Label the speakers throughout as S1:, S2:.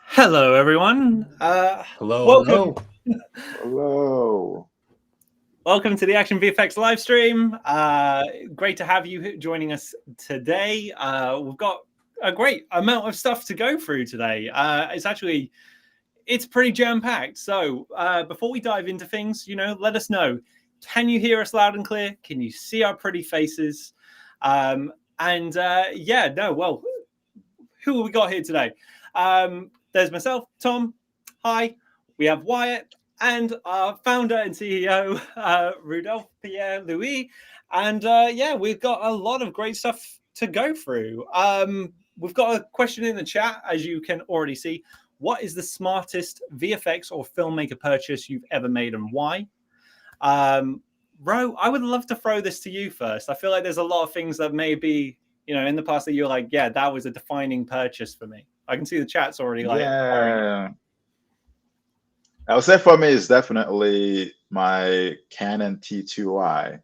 S1: Hello, everyone.
S2: Hello,
S1: welcome.
S3: Hello.
S1: Welcome to the Action VFX live stream. Great to have you joining us today. We've got a great amount of stuff to go through today. It's pretty jam-packed. So before we dive into things, let us know. Can you hear us loud and clear? Can you see our pretty faces? Who have we got here today? There's myself, Tom. Hi. We have Wyatt and our founder and CEO, Rudolph Pierre Louis. And we've got a lot of great stuff to go through. We've got a question in the chat, as you can already see. What is the smartest VFX or filmmaker purchase you've ever made and why? Ro, I would love to throw this to you first. I feel like there's a lot of things that maybe, in the past that you're like, yeah, that was a defining purchase for me. I can see the chat's already like.
S3: Yeah. I would say for me, it's definitely my Canon T2i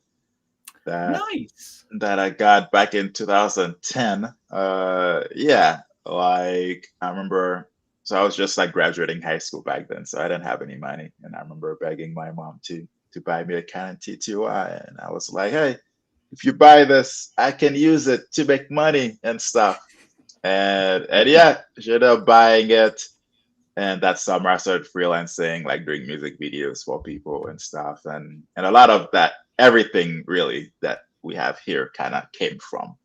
S3: that I got back in 2010. I remember. So I was just like graduating high school back then, so I didn't have any money, and I remember begging my mom to buy me a Canon T2i, and I was like, hey, if you buy this, I can use it to make money and stuff. And yeah, she ended up buying it. And that summer I started freelancing, like doing music videos for people and stuff. And a lot of that, everything really that we have here kind of came from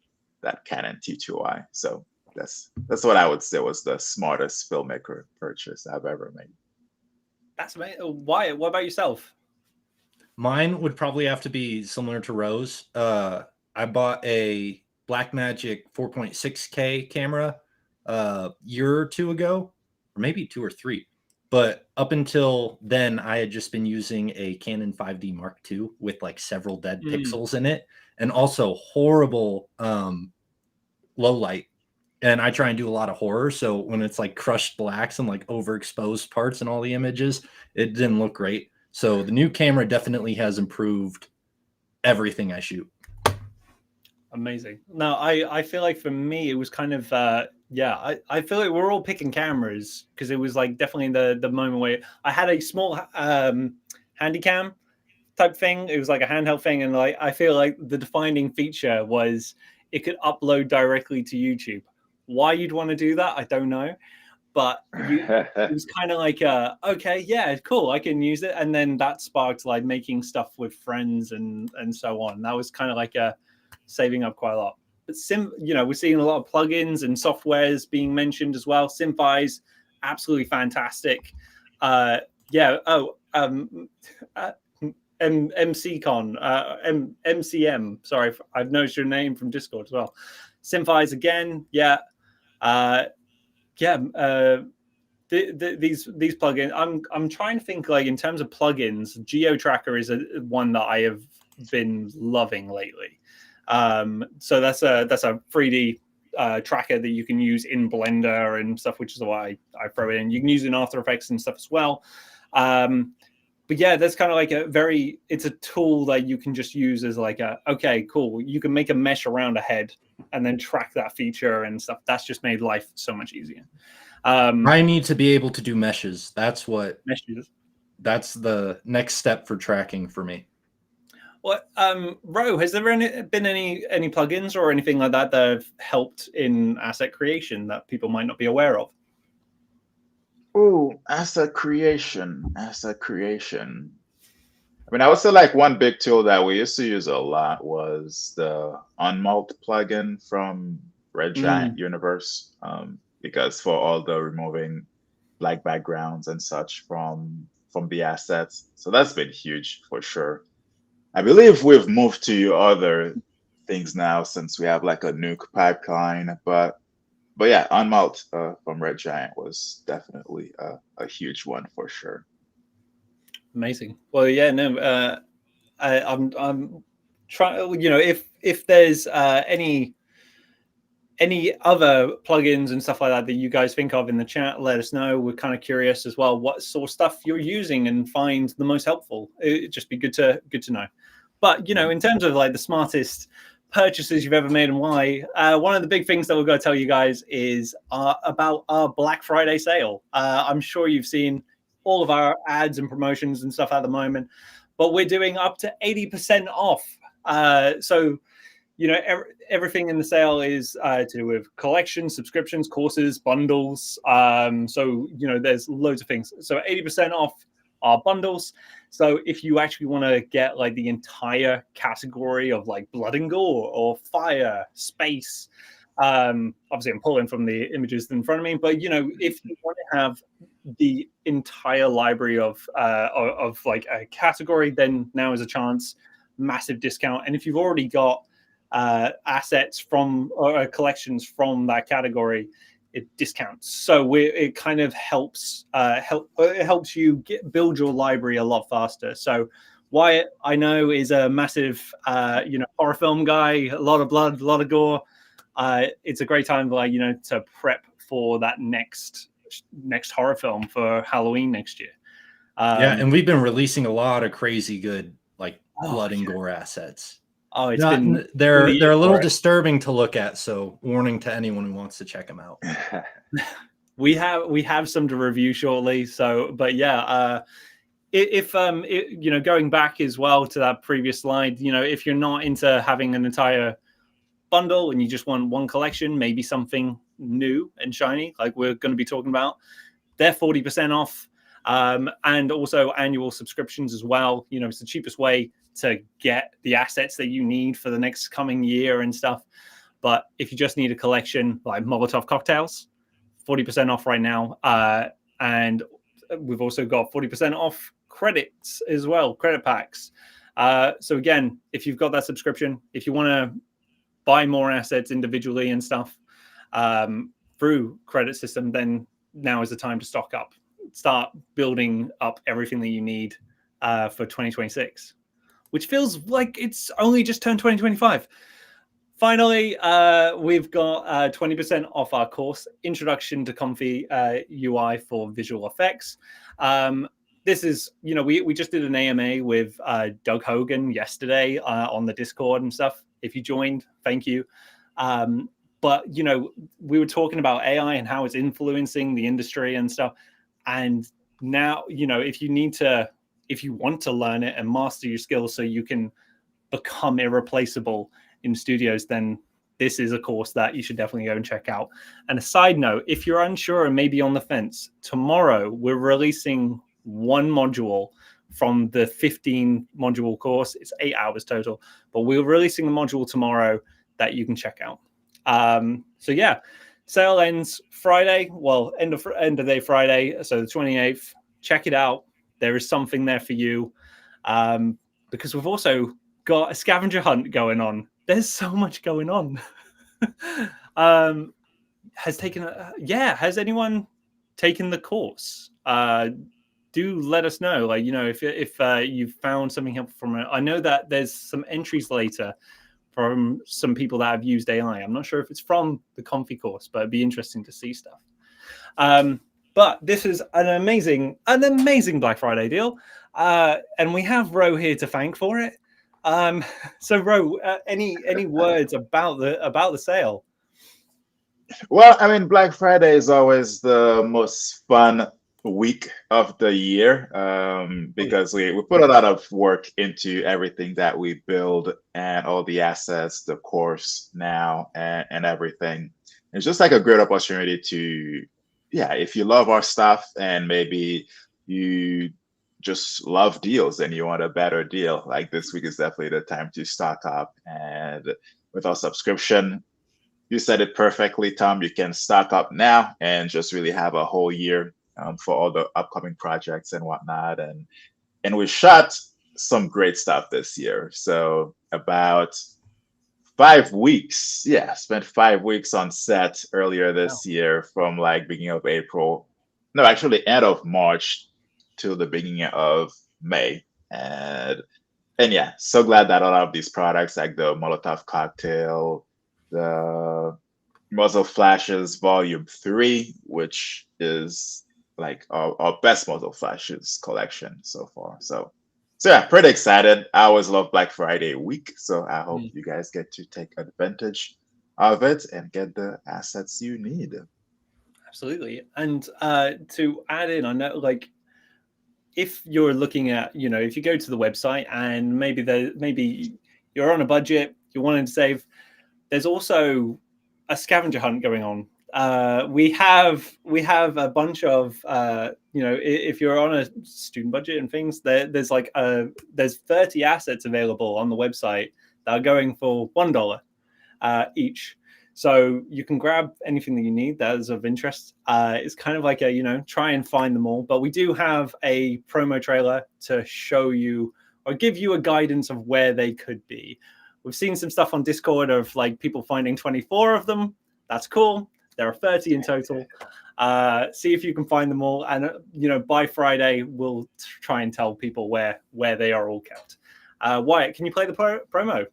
S3: that Canon T2i. So that's what I would say was the smartest filmmaker purchase I've ever made.
S1: That's amazing. Wyatt, what about yourself?
S2: Mine would probably have to be similar to Rose. I bought a Blackmagic 4.6K camera a year or two ago, or maybe 2 or 3. But up until then, I had just been using a Canon 5D Mark II with like several dead pixels in it, and also horrible low light. And I try and do a lot of horror, so when it's like crushed blacks and like overexposed parts in all the images, it didn't look great. So the new camera definitely has improved everything I shoot.
S1: Amazing. No, I feel like for me, it was kind of, I feel like we're all picking cameras because it was like definitely the moment where I had a small handycam type thing. It was like a handheld thing. And like, I feel like the defining feature was it could upload directly to YouTube. Why you'd want to do that, I don't know. But it was kind of like, okay, yeah, cool, I can use it. And then that sparked like making stuff with friends and so on. That was kind of like saving up quite a lot. But we're seeing a lot of plugins and softwares being mentioned as well. SynthEyes, absolutely fantastic. yeah. Oh, MCCon, MCM. Sorry, I've noticed your name from Discord as well. Synthesize again, yeah, yeah. These plugins. I'm trying to think like in terms of plugins. GeoTracker is one that I have been loving lately. So that's a 3D tracker that you can use in Blender and stuff, which is why I throw it in. You can use it in After Effects and stuff as well. But yeah, that's kind of like it's a tool that you can just use as like okay, cool. You can make a mesh around a head and then track that feature and stuff. That's just made life so much easier.
S2: I need to be able to do meshes. That's
S1: meshes.
S2: That's the next step for tracking for me.
S1: Well, Ro, has there been any plugins or anything like that that have helped in asset creation that people might not be aware of?
S3: Oh, asset creation. I mean, I would say like one big tool that we used to use a lot was the Unmult plugin from Red Giant Universe, because for all the removing black backgrounds and such from the assets. So that's been huge for sure. I believe we've moved to other things now since we have like a nuke pipeline, but yeah, Unmult from Red Giant was definitely a huge one for sure.
S1: Amazing. Well, yeah, no, I'm trying. You know, if there's any other plugins and stuff like that you guys think of in the chat, let us know. We're kind of curious as well what sort of stuff you're using and find the most helpful. It'd just be good to know. But you know, in terms of like the smartest purchases you've ever made and why, one of the big things that we're going to tell you guys is about our Black Friday sale. I'm sure you've seen all of our ads and promotions and stuff at the moment, but we're doing up to 80% off. So you know, everything in the sale is to do with collections, subscriptions, courses, bundles. So, you know, there's loads of things. So 80% off our bundles. So if you actually want to get like the entire category of like blood and gore or fire, space, obviously I'm pulling from the images in front of me, but, you know, if you want to have the entire library of like a category, then now is a chance, massive discount. And if you've already got assets from or collections from that category, it discounts. So it kind of helps you build your library a lot faster. So Wyatt, I know, is a massive you know, horror film guy, a lot of blood, a lot of gore. It's a great time, like, you know, to prep for that next horror film for Halloween next year.
S2: Yeah, and we've been releasing a lot of crazy good like blood and gore assets.
S1: Oh, it's
S2: they're a little disturbing to look at, so warning to anyone who wants to check them out.
S1: we have some to review shortly. So, but yeah, if you know, going back as well to that previous slide, you know, if you're not into having an entire bundle and you just want one collection, maybe something new and shiny, like we're going to be talking about, they're 40% off. And also annual subscriptions as well. You know, it's the cheapest way to get the assets that you need for the next coming year and stuff. But if you just need a collection like Molotov cocktails, 40% off right now. And we've also got 40% off credits as well, credit packs. So again, if you've got that subscription, if you want to buy more assets individually and stuff through credit system, then now is the time to stock up. Start building up everything that you need for 2026, which feels like it's only just turned 2025. Finally, we've got 20% off our course, Introduction to Comfy UI for Visual Effects. This is, you know, we just did an AMA with Doug Hogan yesterday on the Discord and stuff. If you joined, thank you. But, you know, we were talking about AI and how it's influencing the industry and stuff. And now, you know, if you want to learn it and master your skills so you can become irreplaceable in studios, then this is a course that you should definitely go and check out. And a side note, if you're unsure and maybe on the fence, tomorrow we're releasing one module from the 15 module course. It's 8 hours total, but we're releasing a module tomorrow that you can check out. So yeah. Sale ends Friday, well, end of day Friday, so the 28th. check it out. There is something there for you, because we've also got a scavenger hunt going on. There's so much going on. Has anyone taken the course? Do let us know. Like, if you've found something helpful from it. I know that there's some entries later from some people that have used AI. I'm not sure if it's from the Comfy course, but it'd be interesting to see stuff. But this is an amazing Black Friday deal, and we have Ro here to thank for it. So Ro, any words about the sale?
S3: Well, I mean, Black Friday is always the most fun week of the year, because we put a lot of work into everything that we build and all the assets, the course now, and everything. It's just like a great opportunity to, yeah, if you love our stuff and maybe you just love deals and you want a better deal, like this week is definitely the time to stock up. And with our subscription, you said it perfectly, Tom. You can stock up now and just really have a whole year for all the upcoming projects and whatnot. And we shot some great stuff this year. So about 5 weeks, yeah, spent 5 weeks on set earlier this year, from like beginning of April, no, actually end of March till the beginning of May. And yeah, so glad that a lot of these products, like the Molotov cocktail, the Muzzle Flashes Volume 3, which is like our best Muzzle Flashes collection so far. So yeah, pretty excited. I always love Black Friday week, so I hope you guys get to take advantage of it and get the assets you need.
S1: Absolutely. And to add in, I know, like, if you're looking at, if you go to the website and maybe you're on a budget, you're wanting to save, there's also a scavenger hunt going on. We have a bunch of, if you're on a student budget and things, there's 30 assets available on the website that are going for $1 each. So you can grab anything that you need that is of interest. It's kind of like try and find them all. But we do have a promo trailer to show you or give you a guidance of where they could be. We've seen some stuff on Discord of like people finding 24 of them. That's cool. There are 30 in total. See if you can find them all. And, by Friday, we'll try and tell people where they are all kept. Wyatt, can you play the promo?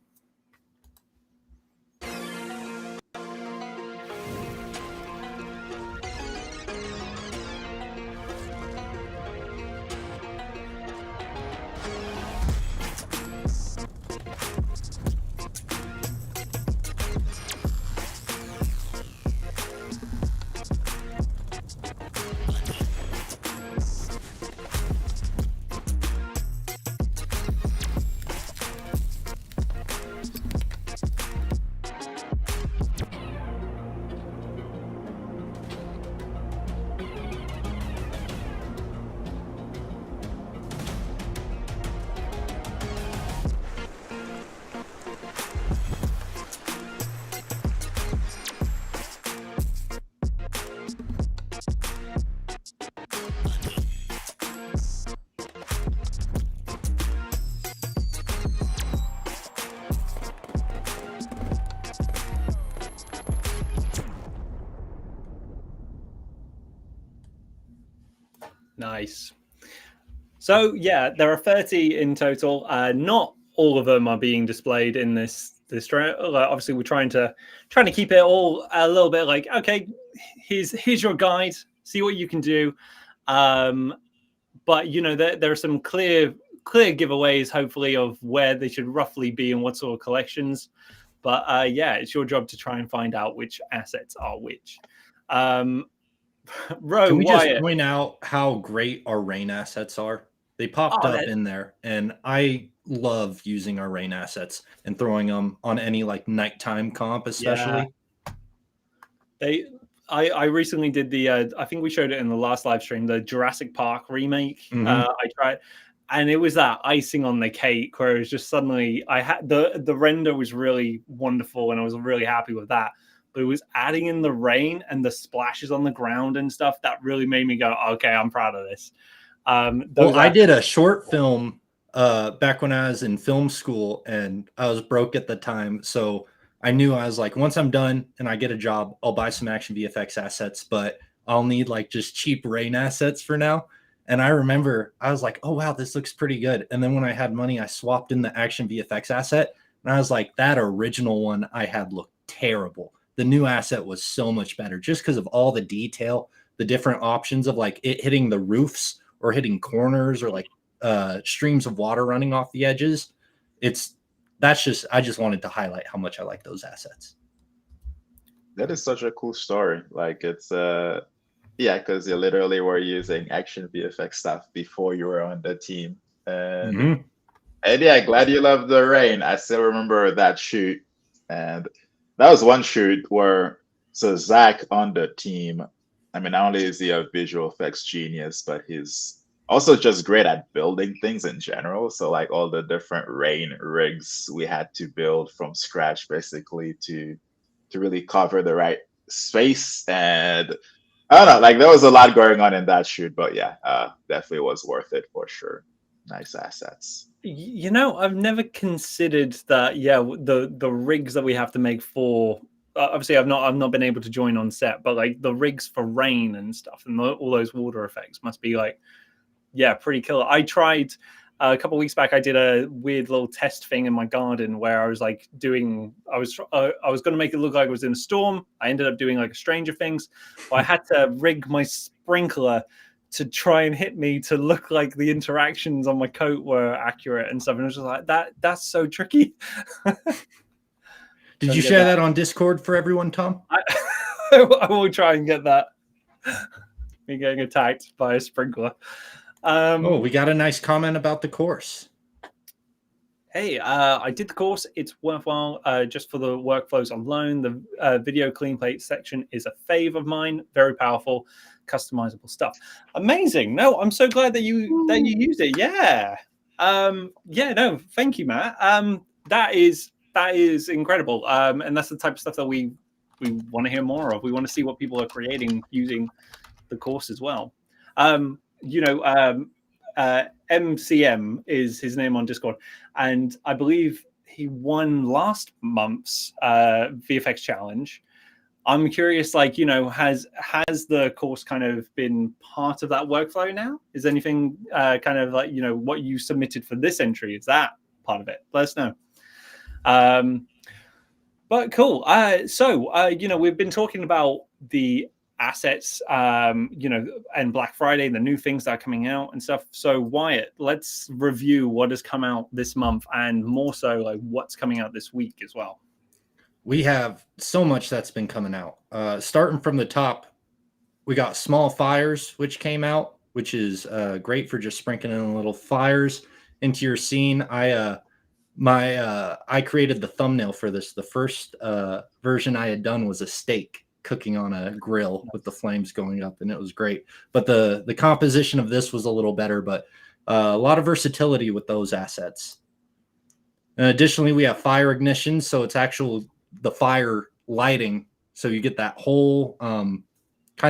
S1: Nice. So yeah, there are 30 in total. Not all of them are being displayed in this. Obviously, we're trying to keep it all a little bit like, okay, here's your guide. See what you can do. But there are some clear giveaways, hopefully, of where they should roughly be and what sort of collections. But yeah, it's your job to try and find out which assets are which.
S2: Can we just point out how great our rain assets are? They popped up in there, and I love using our rain assets and throwing them on any like nighttime comp, especially.
S1: Yeah. I recently did the I think we showed it in the last live stream, the Jurassic Park remake. I tried, and it was that icing on the cake where it was just suddenly I had the render was really wonderful, and I was really happy with that. But it was adding in the rain and the splashes on the ground and stuff that really made me go, okay, I'm proud of this. Those
S2: I did a short film back when I was in film school, and I was broke at the time. So I knew, I was like, once I'm done and I get a job, I'll buy some action VFX assets, but I'll need like just cheap rain assets for now. And I remember I was like, oh, wow, this looks pretty good. And then when I had money, I swapped in the action VFX asset. And I was like, that original one I had looked terrible. The new asset was so much better just because of all the detail, the different options of like it hitting the roofs or hitting corners or like streams of water running off the edges. I just wanted to highlight how much I like those assets.
S3: That is such a cool story. Like it's yeah, because you literally were using action VFX stuff before you were on the team. And yeah, glad you love the rain. I still remember that shoot. And that was one shoot where so Zach on the team, I mean, not only is he a visual effects genius, but he's also just great at building things in general. So like all the different rain rigs we had to build from scratch basically to really cover the right space. And I don't know, like there was a lot going on in that shoot, but yeah, definitely was worth it for sure. Nice assets.
S1: You know, I've never considered that. Yeah, the rigs that we have to make for obviously I've not been able to join on set, but like the rigs for rain and stuff and all those water effects must be like, yeah, pretty killer. I tried a couple of weeks back. I did a weird little test thing in my garden where I was like I was going to make it look like it was in a storm. I ended up doing like a Stranger Things. But I had to rig my sprinkler to try and hit me to look like the interactions on my coat were accurate and stuff. And it was just like that's so tricky.
S2: Did you share that on Discord for everyone, Tom?
S1: I will try and get that. Me getting attacked by a sprinkler.
S2: We got a nice comment about the course.
S1: Hey, I did the course. It's worthwhile just for the workflows alone. The video clean plate section is a fave of mine. Very powerful, customizable stuff. Amazing. No, I'm so glad that you used it. Yeah. No, thank you, Matt. That is incredible. And that's the type of stuff that we want to hear more of. We want to see what people are creating using the course as well. MCM is his name on Discord, and I believe he won last month's VFX challenge. I'm curious, like, has the course kind of been part of that workflow now? Is anything kind of like, what you submitted for this entry, is that part of it? Let us know. But cool. We've been talking about the assets, and Black Friday, the new things that are coming out and stuff. So Wyatt, let's review what has come out this month and more so like what's coming out this week as well.
S2: We have so much that's been coming out. Starting from the top, we got Small Fires, which came out, which is great for just sprinkling in little fires into your scene. I created the thumbnail for this. The first version I had done was a steak cooking on a grill with the flames going up, and it was great. But the composition of this was a little better, but a lot of versatility with those assets. And additionally, we have fire ignition, so it's the fire lighting, so you get that whole kind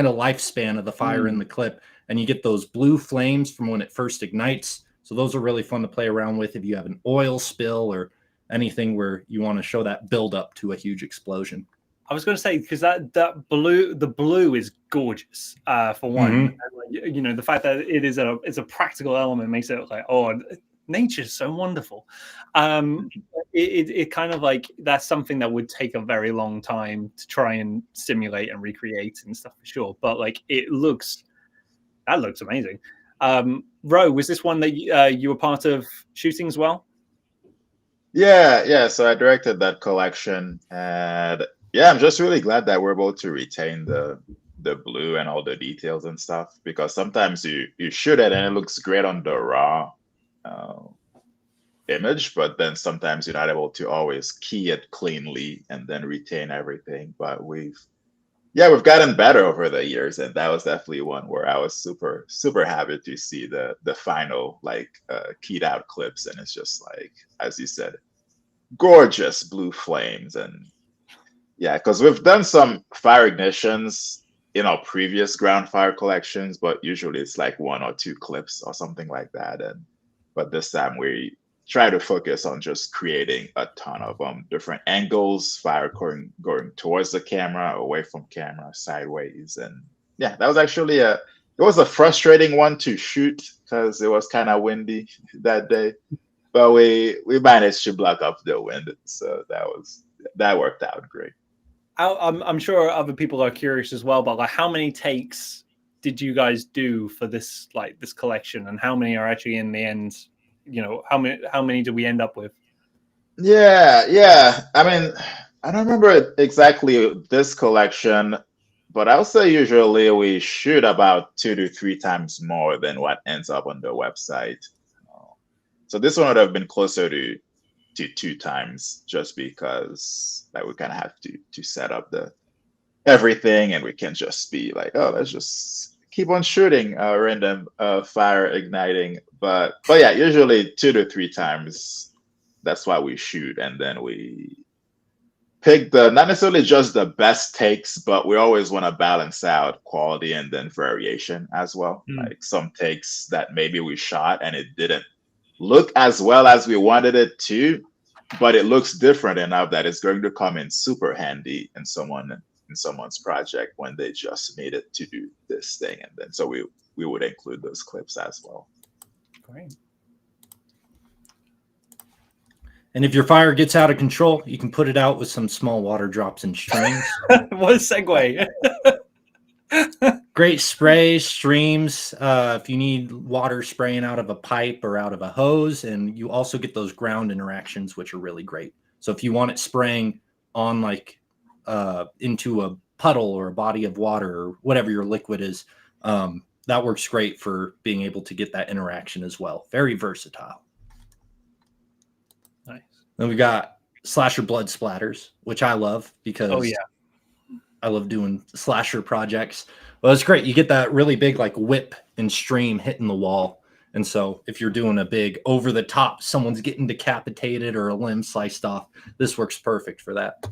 S2: of lifespan of the fire in the clip, and you get those blue flames from when it first ignites. So those are really fun to play around with if you have an oil spill or anything where you want to show that build up to a huge explosion.
S1: I was going to say, because the blue is gorgeous for one. And, the fact that it's a practical element makes it like, oh, nature's so wonderful. It kind of like, that's something that would take a very long time to try and simulate and recreate and stuff for sure. But like, that looks amazing. Ro, was this one that you were part of shooting as well?
S3: Yeah. So I directed that collection, and yeah, I'm just really glad that we're able to retain the blue and all the details and stuff, because sometimes you shoot it and it looks great on the raw image, but then sometimes you're not able to always key it cleanly and then retain everything. But we've gotten better over the years, and that was definitely one where I was super happy to see the final keyed out clips, and it's just like, as you said, gorgeous blue flames. And yeah, because we've done some fire ignitions in our previous ground fire collections, but usually it's like 1 or 2 clips or something like that. But this time we try to focus on just creating a ton of different angles, fire going towards the camera, away from camera, sideways, and yeah, that was actually it was a frustrating one to shoot because it was kind of windy that day, but we managed to block up the wind, so that worked out great.
S1: I'm sure other people are curious as well, but like, how many takes did you guys do for this collection, and how many are actually in the end? You know, how many do we end up with?
S3: Yeah. I mean, I don't remember exactly this collection, but I would say usually we shoot about 2 to 3 times more than what ends up on the website. So this one would have been closer to 2 times, just because like we kind of have to set up the everything, and we can just be like, oh, let's just keep on shooting random fire igniting. But yeah, usually 2 to 3 times. That's why we shoot, and then we pick not necessarily just the best takes, but we always want to balance out quality and then variation as well. Like some takes that maybe we shot and it didn't look as well as we wanted it to, but it looks different enough that it's going to come in super handy in someone's project when they just needed to do this thing. And then so we would include those clips as well.
S1: Great.
S2: And if your fire gets out of control, you can put it out with some small water drops and streams.
S1: What a segue.
S2: Great spray, streams. If you need water spraying out of a pipe or out of a hose, and you also get those ground interactions, which are really great. So if you want it spraying on like into a puddle or a body of water or whatever your liquid is, that works great for being able to get that interaction as well. Very versatile.
S1: Nice.
S2: Then we got slasher blood splatters, which I love because I love doing slasher projects. Well, it's great. You get that really big like whip and stream hitting the wall. And so if you're doing a big over the top, someone's getting decapitated or a limb sliced off, this works perfect for that.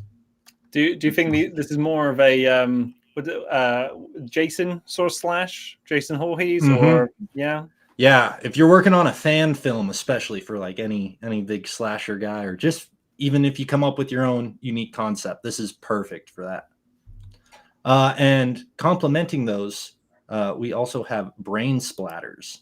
S1: Do you think this is more of a Jason sort of slash, Jason Voorhees, or yeah?
S2: Yeah, if you're working on a fan film, especially for like any big slasher guy, or just even if you come up with your own unique concept, this is perfect for that. And complementing those, we also have brain splatters.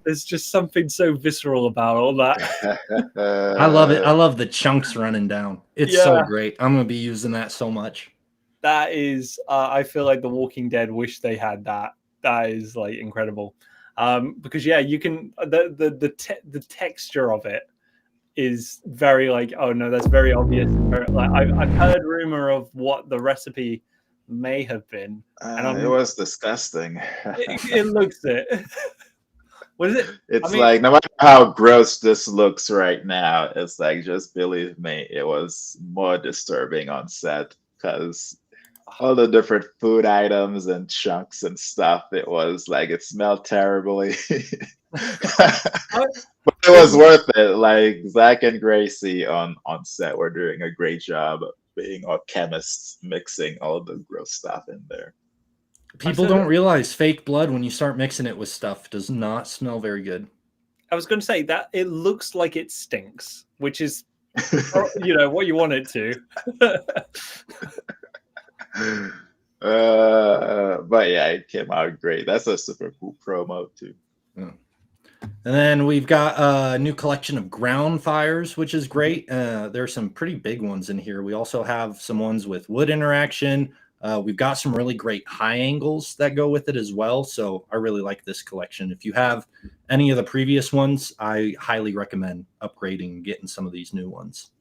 S1: There's just something so visceral about all that.
S2: I love it. I love the chunks running down. It's so great. I'm going to be using that so much.
S1: That is, I feel like The Walking Dead wish they had that. That is like incredible. Because you can, the texture of it is very like, oh no, that's very obvious. Like I've heard rumor of what the recipe may have been. And
S3: it was disgusting.
S1: It looks it. What is it?
S3: It's like, no matter how gross this looks right now, it's like, just believe me, it was more disturbing on set because all the different food items and chunks and stuff, it was like, it smelled terribly. But it was worth it. Like Zach and Gracie on set were doing a great job of being our chemists, mixing all the gross stuff in there.
S2: People don't realize fake blood, when you start mixing it with stuff, does not smell very good.
S1: I was going to say that it looks like it stinks, which is, what you want it to.
S3: But yeah, it came out great. That's a super cool promo too.
S2: Yeah. And then we've got a new collection of ground fires, which is great. There's some pretty big ones in here. We also have some ones with wood interaction. We've got some really great high angles that go with it as well. So I really like this collection. If you have any of the previous ones, I highly recommend upgrading and getting some of these new ones.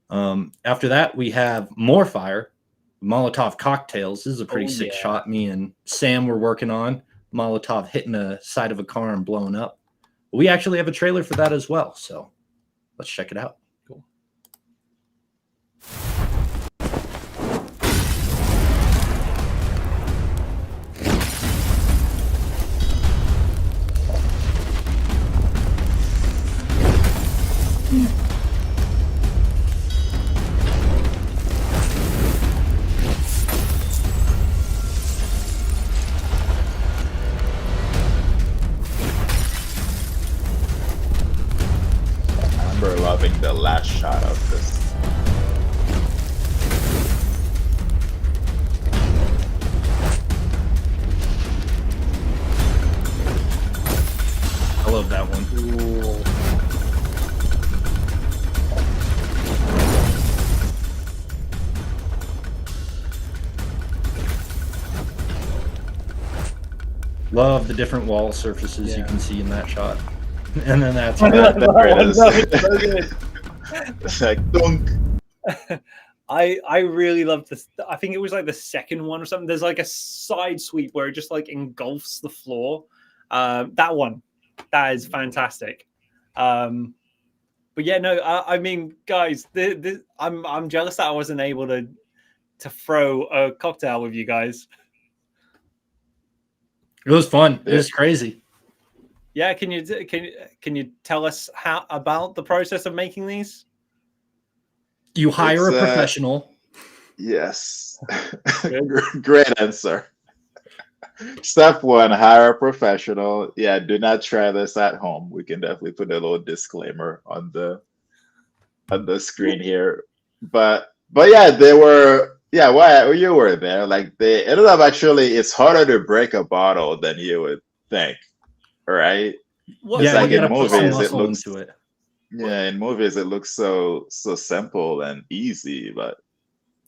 S2: After that, we have more fire. Molotov cocktails. This is a pretty
S1: Oh,
S2: sick
S1: yeah.
S2: shot. Me and Sam were working on Molotov hitting the side of a car and blowing up. We actually have a trailer for that as well, so let's check it out.
S1: Cool.
S3: I remember loving the last shot of this.
S2: I love that one.
S1: Ooh.
S2: Love the different wall surfaces you
S1: Yeah.
S2: can see in that shot. And then that's
S3: There it is.
S1: No, it's so good.
S3: It's like dunk.
S1: I really love this. I think it was like the second one or something. There's like a side sweep where it just like engulfs the floor. That one, that is fantastic. But yeah, no, I mean, guys, I'm jealous that I wasn't able to throw a cocktail with you guys.
S2: it was fun. It was crazy.
S1: Yeah, can you tell us how about the process of making these?
S2: You hire
S3: It's,
S2: a professional.
S3: Yes.
S1: Good.
S3: Great answer. Step one, hire a professional. Yeah, do not try this at home. We can definitely put a little disclaimer on the screen here. But yeah, they were well, you were there. Like they ended up actually it's harder to break a bottle than you would think. Right?
S1: What,
S2: Yeah,
S3: like
S2: you
S3: in
S2: gotta put some
S3: movies, it
S2: muscle
S3: looks
S2: into it.
S3: yeah, in movies it looks so simple and easy, but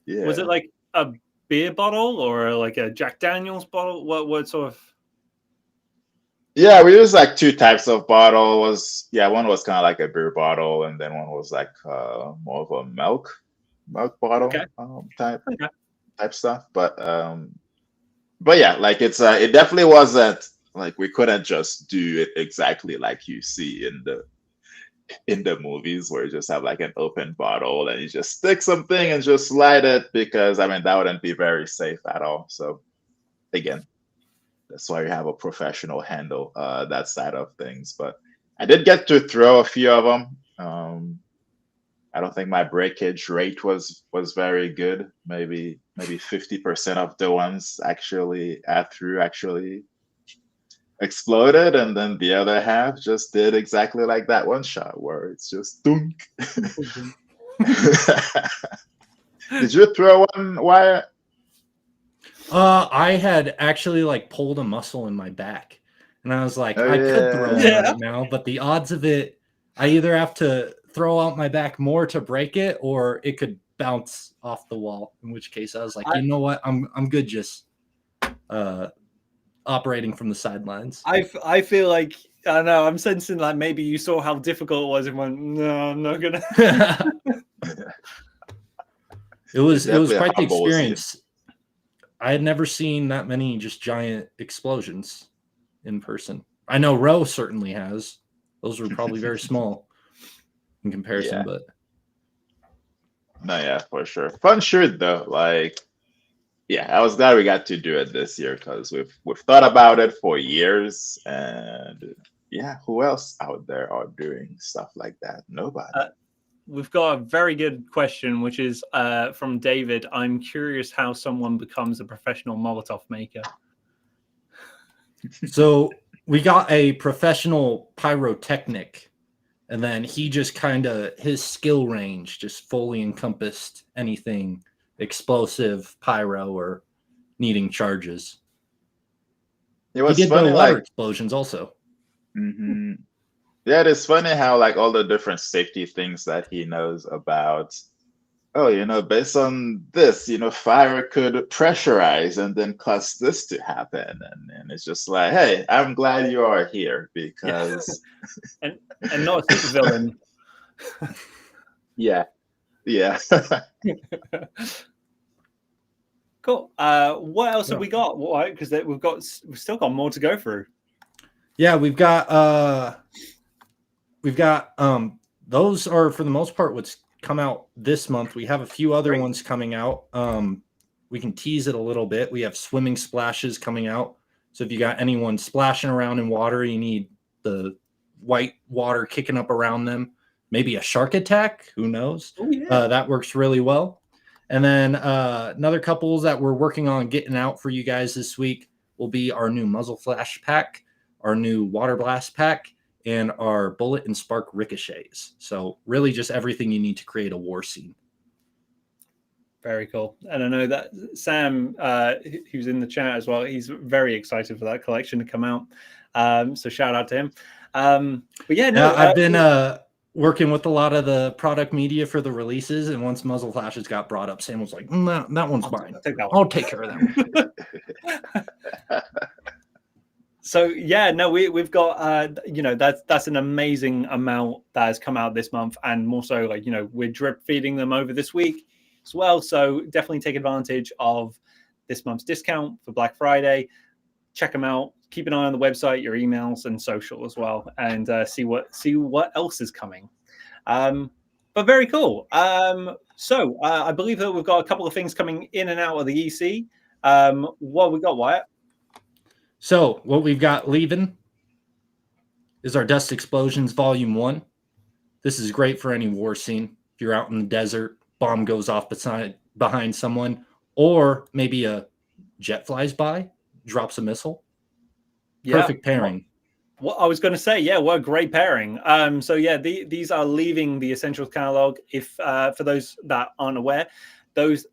S3: yeah.
S1: was it like a beer bottle or like a Jack Daniels bottle? What sort of?
S3: Yeah, we used like two types of bottle. One was kind of like a beer bottle, and then one was like more of a milk bottle
S1: Okay.
S3: Type
S1: Okay.
S3: stuff. But yeah, like it definitely wasn't like we couldn't just do it exactly like you see in the movies where you just have like an open bottle and you just stick something and just slide it, because I mean that wouldn't be very safe at all. So again, that's why you have a professional handle that side of things. But I did get to throw a few of them. I don't think my breakage rate was very good. Maybe 50% of the ones actually exploded, and then the other half just did exactly like that one shot where it's just dunk. Did you throw one, Wyatt?
S2: I had actually like pulled a muscle in my back, and I was like,
S3: Oh,
S2: I could throw one
S1: yeah.
S2: right now, but the odds of it, I either have to throw out my back more to break it, or it could bounce off the wall. In which case, I was like, you know what, I'm good just operating from the sidelines.
S1: I feel like I don't know. I'm sensing like maybe you saw how difficult it was and went, no, I'm not gonna.
S2: It was
S3: Definitely
S2: quite the
S3: humbles you.
S2: experience. I had never seen that many just giant explosions in person. I know Ro certainly has. Those were probably very small in comparison,
S3: Yeah.
S2: but
S3: No, yeah, for sure. Fun shoot though. Like, yeah, I was glad we got to do it this year because we've thought about it for years, and yeah, who else out there are doing stuff like that? Nobody.
S1: We've got a very good question, which is from David. I'm curious how someone becomes a professional Molotov maker.
S2: so we got a professional pyrotechnic, and then he just kind of his skill range just fully encompassed anything explosive, pyro, or needing charges.
S3: It
S2: He
S3: was
S2: did
S3: funny,
S2: the water
S3: like,
S2: explosions also.
S3: yeah, it's funny how like all the different safety things that he knows about. Oh, based on this, fire could pressurize and then cause this to happen, and it's just like, hey, I'm glad you are here because,
S1: and not a supervillain.
S3: yeah.
S1: Cool. What else have we got? Why? Because we've still got more to go through.
S2: Yeah, we've got those are for the most part what's come out this month. We have a few other ones coming out. We can tease it a little bit. We have swimming splashes coming out. So if you got anyone splashing around in water, you need the white water kicking up around them. Maybe a shark attack. Who knows?
S1: Oh, yeah.
S2: That works really well. And then another couple that we're working on getting out for you guys this week will be our new muzzle flash pack, our new water blast pack, and our bullet and spark ricochets. So really just everything you need to create a war scene.
S1: Very cool. And I know that Sam, who's in the chat as well, he's very excited for that collection to come out. So shout out to him. But yeah, no,
S2: I've been working with a lot of the product media for the releases, and once muzzle flashes got brought up, Sam was like, that one's mine. I'll take care of that one.
S1: So yeah, no, we've got that's an amazing amount that has come out this month, and more so we're drip feeding them over this week as well. So definitely take advantage of this month's discount for Black Friday. Check them out. Keep an eye on the website, your emails, and social as well, and see what else is coming. But very cool. So I believe that we've got a couple of things coming in and out of the EC. What we got, Wyatt?
S2: So what we've got leaving is our Dust Explosions Volume 1. This is great for any war scene. If you're out in the desert, bomb goes off behind someone, or maybe a jet flies by, drops a missile.
S1: Yeah.
S2: Perfect pairing.
S1: What I was going to say, yeah, what a great pairing. So yeah, these are leaving the Essentials catalog. If for those that aren't aware, those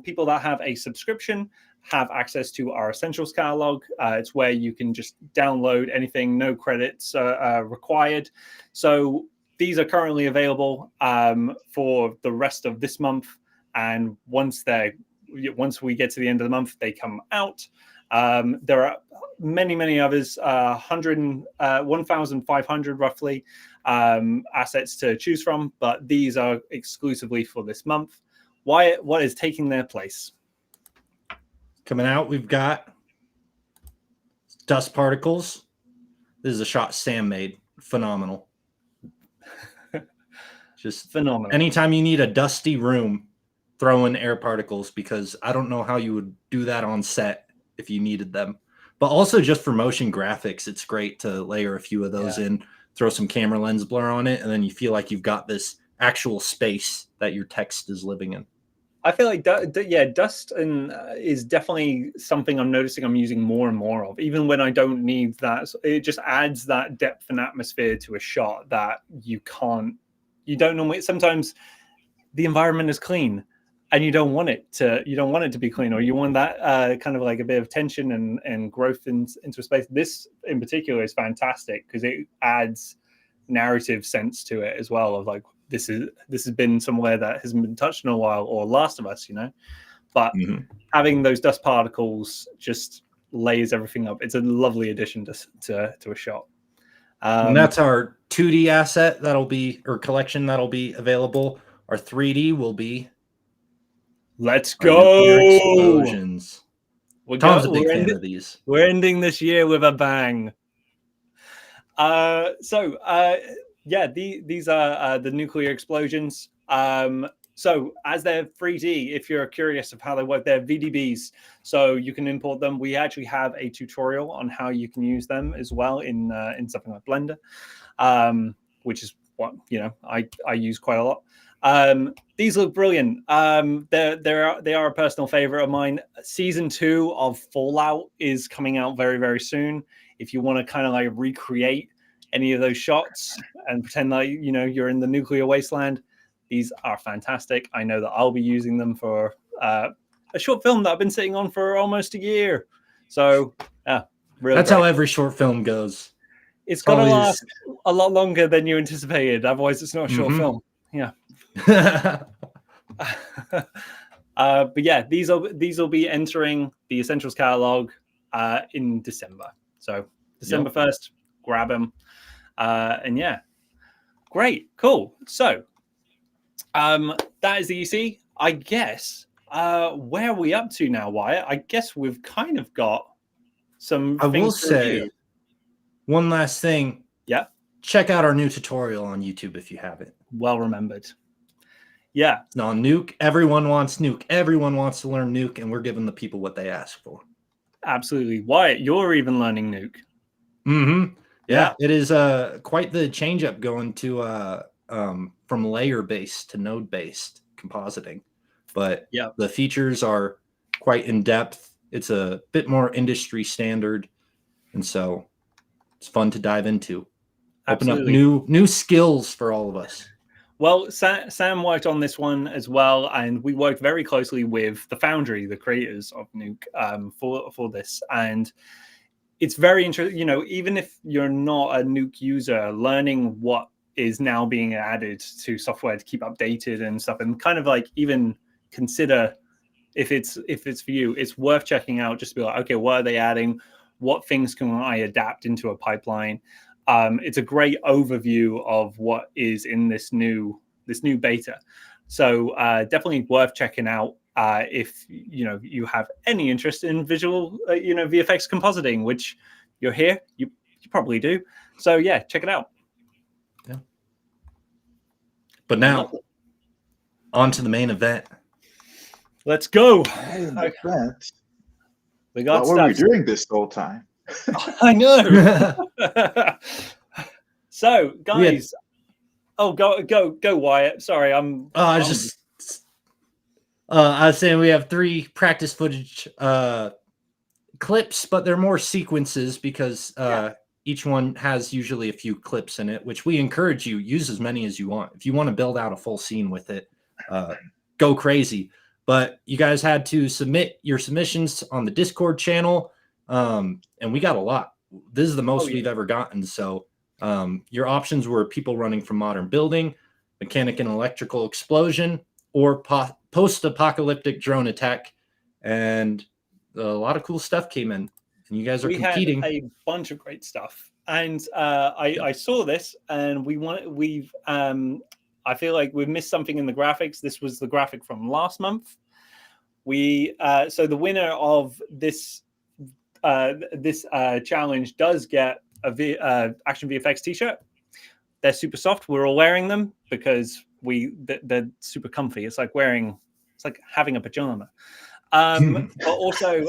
S1: people that have a subscription have access to our Essentials catalog. It's where you can just download anything, no credits required. So these are currently available for the rest of this month, and once we get to the end of the month, they come out. There are many others, 1,500 roughly assets to choose from, but these are exclusively for this month. What is taking their place?
S2: Coming out, we've got Dust Particles. This is a shot Sam made. Phenomenal. Just
S1: phenomenal.
S2: Anytime you need a dusty room, throw in air particles, because I don't know how you would do that on set if you needed them. But also just for motion graphics, it's great to layer a few of those in, throw some camera lens blur on it, and then you feel like you've got this actual space that your text is living in.
S1: I feel like dust is definitely something I'm noticing I'm using more and more of, even when I don't need that. It just adds that depth and atmosphere to a shot that you don't normally. Sometimes the environment is clean and you don't want it to be clean, or you want that kind of like a bit of tension and growth into a space. This in particular is fantastic because it adds narrative sense to it as well, of like, this has been somewhere that hasn't been touched in a while, or Last of Us, but having those dust particles just lays everything up. It's a lovely addition to a shot.
S2: And that's our 2D asset collection that'll be available. Our 3D will be
S1: Let's go
S2: explosions. Tom's a big fan of these.
S1: We're ending this year with a bang. These are the nuclear explosions. So as they're 3D, if you're curious of how they work, they're VDBs. So you can import them. We actually have a tutorial on how you can use them as well in something like Blender, which is what I use quite a lot. These look brilliant. They are a personal favorite of mine. Season 2 of Fallout is coming out very, very soon. If you want to kind of like recreate any of those shots and pretend like you're in the nuclear wasteland, these are fantastic. I know that I'll be using them for a short film that I've been sitting on for almost a year. So really
S2: that's great. How every short film goes.
S1: It's got to last a lot longer than you anticipated. Otherwise, it's not a short film. Yeah. But yeah, these will be entering the Essentials catalog in December. So December 1st, grab them. And yeah, great, cool. So that is the EC. I guess Where are we up to now, Wyatt? I guess we've kind of got some
S2: I will
S1: things to
S2: say
S1: review.
S2: one last thing.
S1: Yeah.
S2: Check out our new tutorial on YouTube if you haven't.
S1: Well remembered. Yeah.
S2: It's on Nuke. Everyone wants Nuke. Everyone wants to learn Nuke, and we're giving the people what they ask for.
S1: Absolutely. Wyatt, you're even learning Nuke.
S2: Mm-hmm.
S1: Yeah.
S2: It is quite the change up going to from layer based to node based compositing. But
S1: Yeah.
S2: the features are quite in depth. It's a bit more industry standard, and so it's fun to dive into.
S1: Absolutely.
S2: Open up new skills for all of us.
S1: Well, Sam worked on this one as well, and we worked very closely with the Foundry, the creators of Nuke, for this. And it's very interesting. You know, even if you're not a Nuke user, learning what is now being added to software to keep updated and stuff, and kind of like even consider if it's for you, it's worth checking out. Just to be like, okay, what are they adding? What things can I adapt into a pipeline? It's a great overview of what is in this new beta. So definitely worth checking out if you have any interest in visual VFX compositing, which you're here, you probably do. So yeah, check it out.
S2: Yeah. But now on to the main event.
S1: Let's go.
S3: We got what were we doing this whole time?
S1: I know. So, guys, go, Wyatt. Sorry,
S2: I was saying we have 3 practice footage clips, but they're more sequences because each one has usually a few clips in it, which we encourage you use as many as you want. If you want to build out a full scene with it, go crazy. But you guys had to submit your submissions on the Discord channel, and we got a lot. This is the most we've ever gotten. So your options were people running from modern building, mechanic and electrical explosion, or post-apocalyptic drone attack. And a lot of cool stuff came in, and you guys are competing.
S1: Had a bunch of great stuff, and I saw this, and I feel like we've missed something in the graphics. This was the graphic from last month. So the winner of this challenge does get a Action VFX t-shirt. They're super soft. We're all wearing them because they're super comfy. It's like having a pajama. But also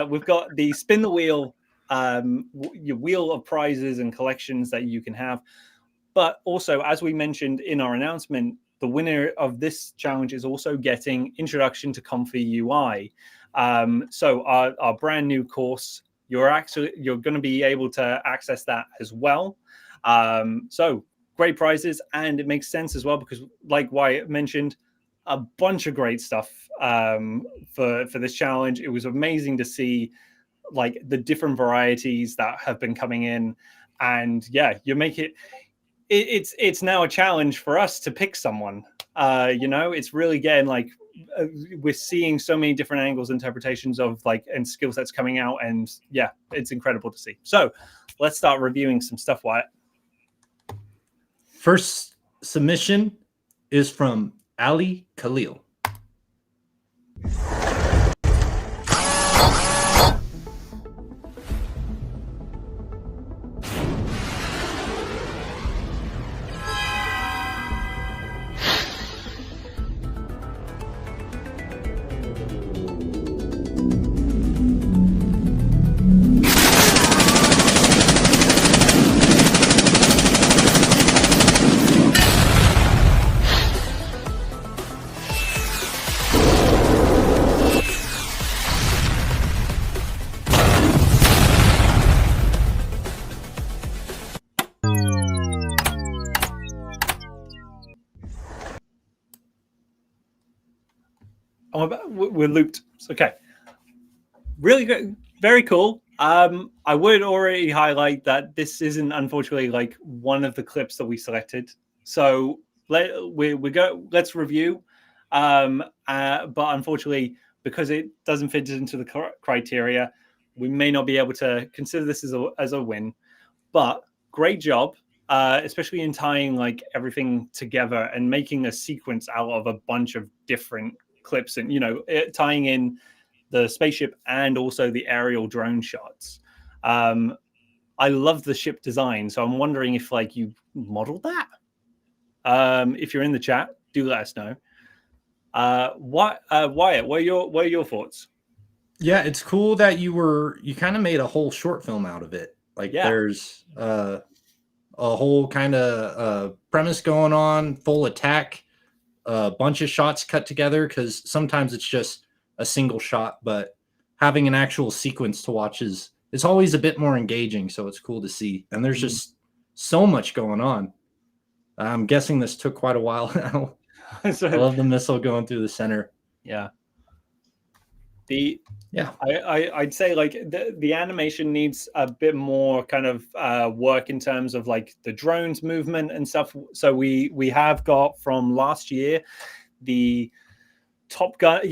S1: we've got the spin the wheel, your wheel of prizes and collections that you can have. But also, as we mentioned in our announcement, the winner of this challenge is also getting Introduction to Comfy UI. So our brand new course, you're going to be able to access that as well. So great prizes, and it makes sense as well because, like Wyatt mentioned, a bunch of great stuff for this challenge. It was amazing to see like the different varieties that have been coming in, and yeah, you make it. It's now a challenge for us to pick someone. It's really getting like we're seeing so many different angles, interpretations of and skill sets coming out, and yeah, it's incredible to see. So let's start reviewing some stuff, Wyatt.
S2: First submission is from Ali Khalil.
S1: We're looped. Okay. Really good. Very cool. I would already highlight that this isn't unfortunately like one of the clips that we selected. So let's review. But unfortunately, because it doesn't fit into the criteria, we may not be able to consider this as a win. But great job, especially in tying like everything together and making a sequence out of a bunch of different clips and tying in the spaceship and also the aerial drone shots. I love the ship design, so I'm wondering if like you modeled that. If you're in the chat, do let us know. Wyatt, what are your thoughts?
S2: Yeah, it's cool that you kind of made a whole short film out of it. Like there's a whole kind of premise going on, full attack, a bunch of shots cut together, because sometimes it's just a single shot, but having an actual sequence to watch is always a bit more engaging, so it's cool to see. And there's just so much going on. I'm guessing this took quite a while now. I love the missile going through the center.
S1: Yeah. I'd say like the animation needs a bit more kind of work in terms of like the drones movement and stuff. So we have got from last year the Top Gun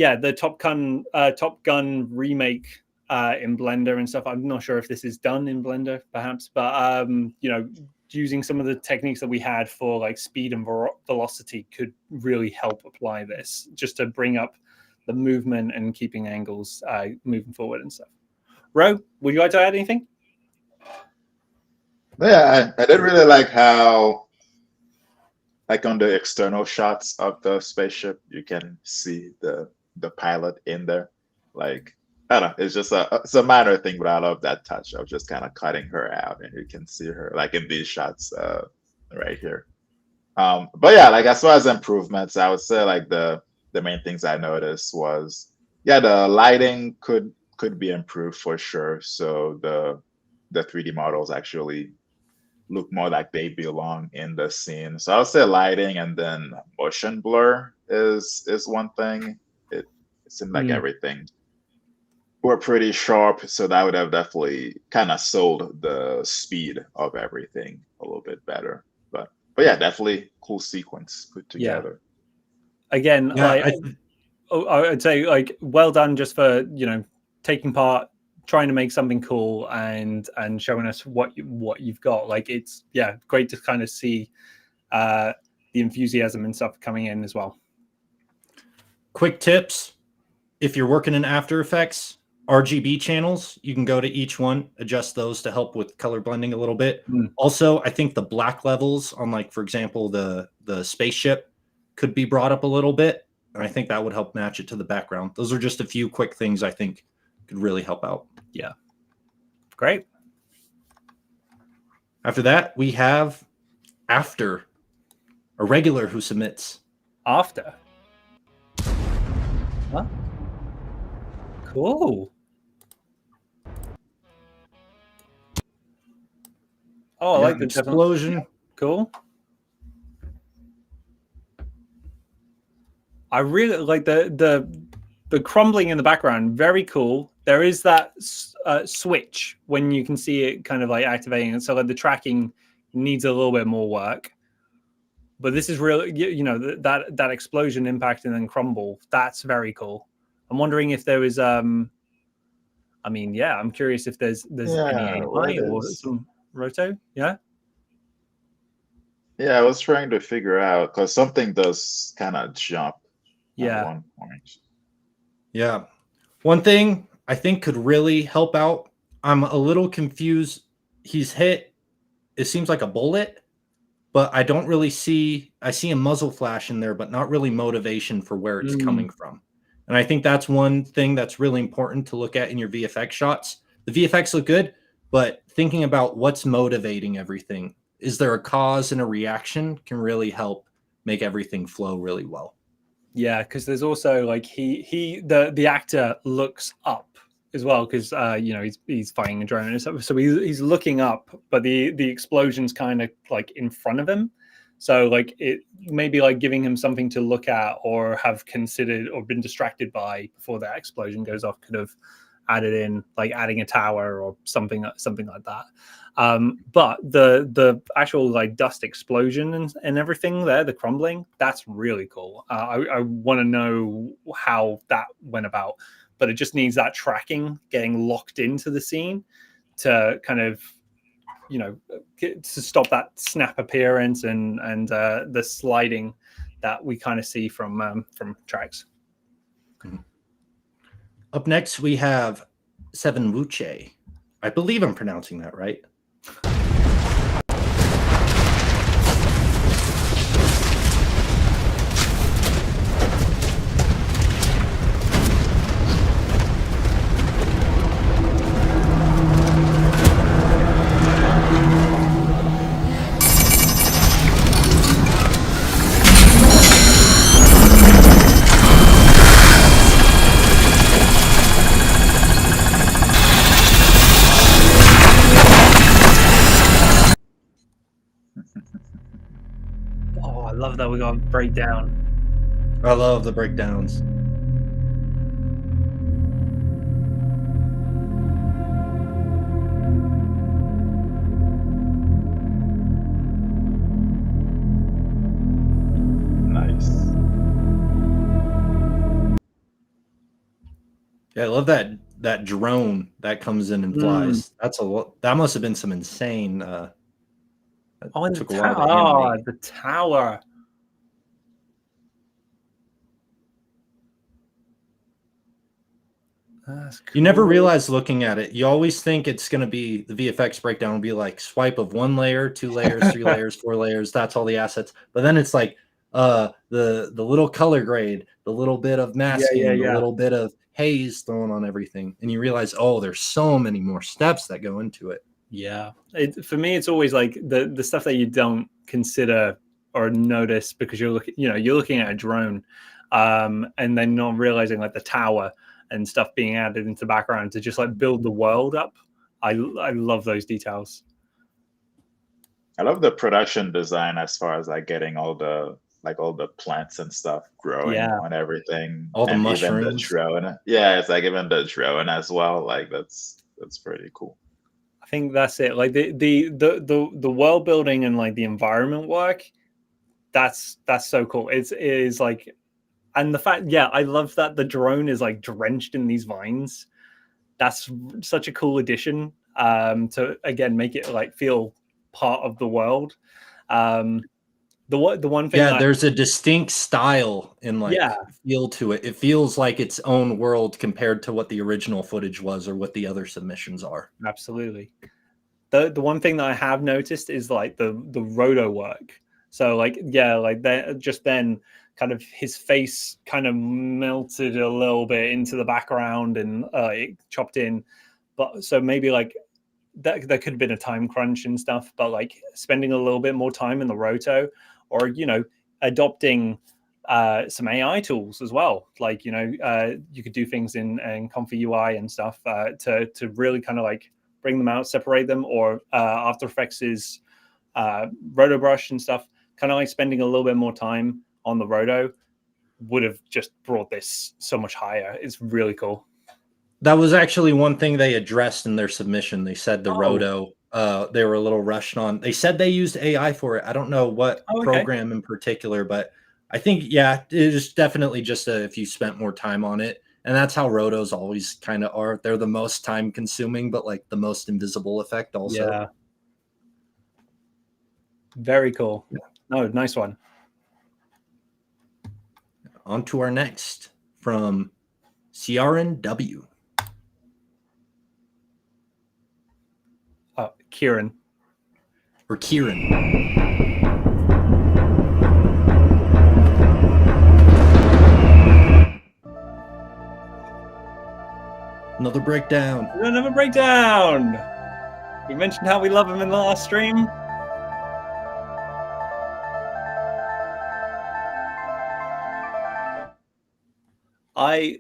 S1: remake in Blender and stuff. I'm not sure if this is done in Blender perhaps, but using some of the techniques that we had for like speed and velocity could really help apply this, just to bring up the movement and keeping angles moving forward and stuff. Ro, would you like to add anything?
S3: Yeah, I did really like how, like on the external shots of the spaceship, you can see the pilot in there. Like, I don't know, it's just it's a minor thing, but I love that touch of just kind of cutting her out, and you can see her like in these shots right here. But yeah, like as far as improvements, I would say like the main things I noticed was, the lighting could be improved for sure. So the 3D models actually look more like they belong in the scene. So I would say lighting, and then motion blur is one thing. It seemed like everything were pretty sharp, so that would have definitely kind of sold the speed of everything a little bit better. But yeah, definitely cool sequence put together.
S1: Again, I'd say like well done just for taking part, trying to make something cool and showing us what you've got. Like it's great to kind of see the enthusiasm and stuff coming in as well.
S2: Quick tips: if you're working in After Effects, RGB channels, you can go to each one, adjust those to help with color blending a little bit. Also, I think the black levels on, like, for example, the spaceship could be brought up a little bit, and I think that would help match it to the background. Those are just a few quick things I think could really help out.
S1: Yeah. Great.
S2: After that, we have After, a regular who submits.
S1: After. Huh? Cool. Oh, I like the
S2: explosion.
S1: Cool. I really like the crumbling in the background. Very cool. There is that switch when you can see it kind of like activating, and so like the tracking needs a little bit more work. But this is really, that explosion impact and then crumble. That's very cool. I'm wondering if there is I'm curious if there's any AI or some roto. Yeah,
S3: I was trying to figure out, because something does kind of jump at one point.
S2: Yeah, one thing I think could really help out, I'm a little confused. He's hit, it seems like a bullet, but I don't really see, I see a muzzle flash in there, but not really motivation for where it's coming from. And I think that's one thing that's really important to look at in your VFX shots. The VFX look good, but thinking about what's motivating everything, is there a cause and a reaction, can really help make everything flow really well.
S1: Yeah, because there's also like the actor looks up as well, because he's fighting a drone and stuff, so he's looking up, but the explosion's kind of like in front of him. So like it maybe like giving him something to look at or have considered or been distracted by before that explosion goes off could have added in, like adding a tower or something like that. But the actual like dust explosion and everything there, the crumbling, that's really cool. I want to know how that went about, but it just needs that tracking getting locked into the scene to kind of to stop that snap appearance and the sliding that we kind of see from tracks.
S2: Up next, we have Seven Wuche. I believe I'm pronouncing that right.
S1: Oh, I love that we got a breakdown.
S2: I love the breakdowns.
S3: Nice.
S2: Yeah, I love that drone that comes in and flies. That's a lot. That must have been some insane. That
S1: Oh, and
S2: took
S1: the
S2: a while to
S1: tower.
S2: animate.
S1: The tower. That's cool.
S2: You never realize looking at it. You always think it's going to be the VFX breakdown will be like swipe of 1 layer, 2 layers, 3 layers, 4 layers. That's all the assets. But then it's like the little color grade, the little bit of masking, the little bit of haze thrown on everything, and you realize, oh, there's so many more steps that go into it.
S1: Yeah, for me, it's always like the stuff that you don't consider or notice because you're looking at a drone, and then not realizing like the tower and stuff being added into the background to just like build the world up. I love those details.
S3: I love the production design as far as like getting all the plants and stuff growing on everything.
S2: All the
S3: and
S2: mushrooms.
S3: Even the drone. Yeah, it's like even the drone as well. Like that's pretty cool.
S1: I think that's it. Like the world building and like the environment work, that's so cool. It is like, and the fact, I love that the drone is like drenched in these vines. That's such a cool addition to again make it like feel part of the world. The one thing,
S2: there's a distinct style and like feel to it. It feels like its own world compared to what the original footage was or what the other submissions are.
S1: Absolutely. The one thing that I have noticed is like the roto work. So like that just then kind of his face kind of melted a little bit into the background and it chopped in. But so maybe like that could have been a time crunch and stuff, but like spending a little bit more time in the roto, or adopting some AI tools as well. Like you could do things in Comfy UI and stuff to really kind of like bring them out, separate them, or After Effects' roto brush and stuff. Kind of like spending a little bit more time on the roto would have just brought this so much higher. It's really cool.
S2: That was actually one thing they addressed in their submission. They said the roto, they were a little rushed on. They said they used AI for it. I don't know what program in particular, but I think, it is definitely just if you spent more time on it. And that's how rotos always kind of are. They're the most time consuming, but like the most invisible effect also.
S1: Yeah. Very cool. No, nice one.
S2: On to our next from Ciaran W.
S1: Kieran.
S2: Or Kieran. Another breakdown.
S1: Another breakdown. We mentioned how we love him in the last stream. I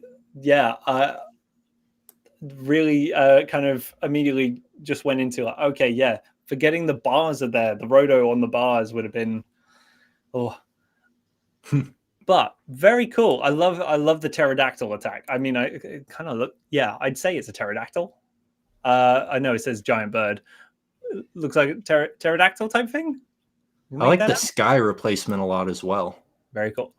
S1: really kind of immediately just went into like, okay, forgetting the bars are there. The roto on the bars would have been, but very cool. I love the pterodactyl attack. I mean, it kind of look, I'd say it's a pterodactyl. I know it says giant bird. It looks like a pterodactyl type thing.
S2: I like the sky replacement a lot as well.
S1: Very cool.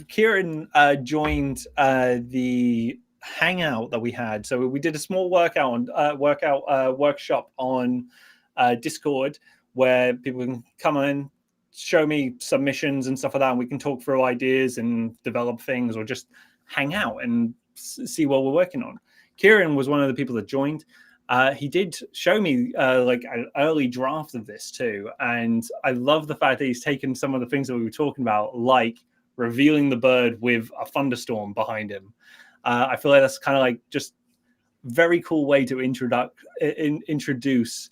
S1: Kieran joined the hangout that we had. So we did a small workshop on Discord where people can come in, show me submissions and stuff like that, and we can talk through ideas and develop things or just hang out and see what we're working on. Kieran was one of the people that joined. He did show me like an early draft of this too, and I love the fact that he's taken some of the things that we were talking about, like revealing the bird with a thunderstorm behind him. I feel like that's kind of like just very cool way to introduce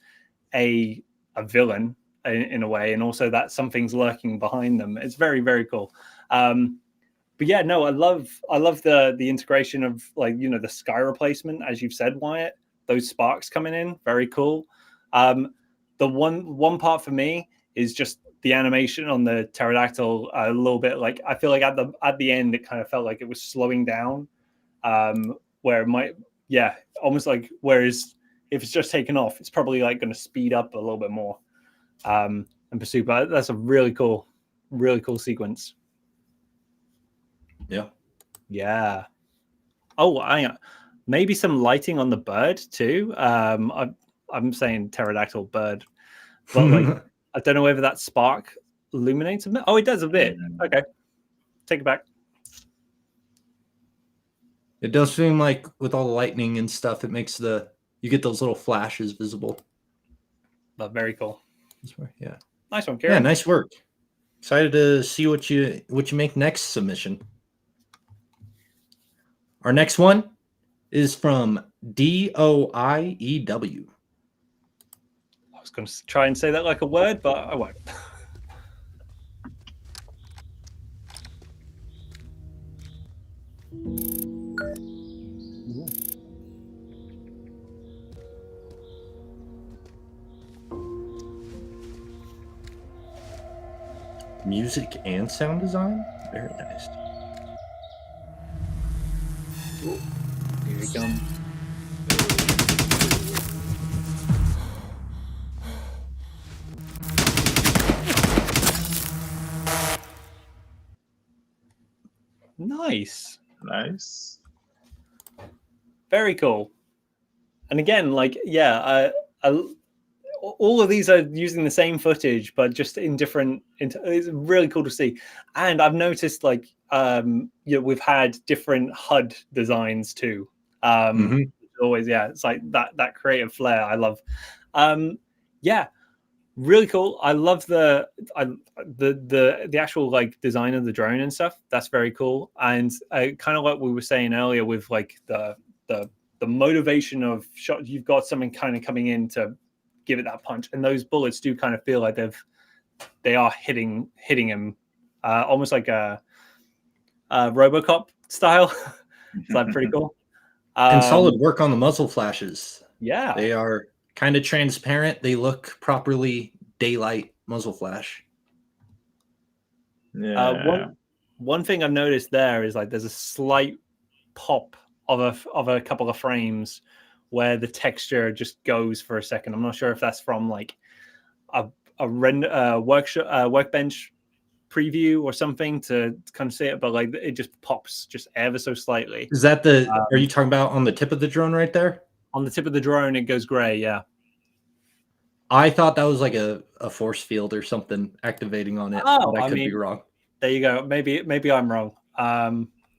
S1: a villain in a way, and also that something's lurking behind them. It's very, very cool. But yeah, no, I love the integration of, like, you know, the sky replacement, as you've said, Wyatt. Those sparks coming in, very cool. The one part for me is just the animation on the pterodactyl. A little bit like, I feel like at the end it kind of felt like it was slowing down, where it might, yeah, almost like, whereas if it's just taken off, it's probably like going to speed up a little bit more and pursue. But that's a really cool sequence. Yeah. Oh, maybe some lighting on the bird too. I'm saying pterodactyl bird, but like I don't know whether that spark illuminates a bit. Oh, it does a bit. Okay, take it back.
S2: It does seem like with all the lightning and stuff, it makes you get those little flashes visible.
S1: But very cool.
S2: Yeah,
S1: nice one, Kieran.
S2: Yeah, nice work. Excited to see what you make next submission. Our next one is from DOIEW.
S1: I was going to try and say that like a word, but I won't.
S2: Music and sound design? Very nice.
S1: Here we come. Nice. Very cool. And again, like, yeah, all of these are using the same footage, but just in different. It's really cool to see. And I've noticed, like, you know, we've had different HUD designs too. Always, yeah, it's like that creative flair. I love. Yeah, really cool. I love the actual like design of the drone and stuff. That's very cool. And kind of like we were saying earlier with like the motivation of shot. You've got something kind of coming in to give it that punch, and those bullets do kind of feel like they are hitting him, almost like a RoboCop style. Is that pretty cool?
S2: And solid work on the muzzle flashes.
S1: Yeah,
S2: they are kind of transparent. They look properly daylight muzzle flash.
S3: Yeah.
S1: One thing I've noticed there is like there's a slight pop of a couple of frames where the texture just goes for a second. I'm not sure if that's from like a workbench preview or something to kind of see it, but like it just pops just ever so slightly.
S2: Is that are you talking about on the tip of the drone right there?
S1: On the tip of the drone, it goes gray. Yeah.
S2: I thought that was like a force field or something activating on it.
S1: Oh,
S2: but I could be wrong.
S1: There you go. Maybe I'm wrong.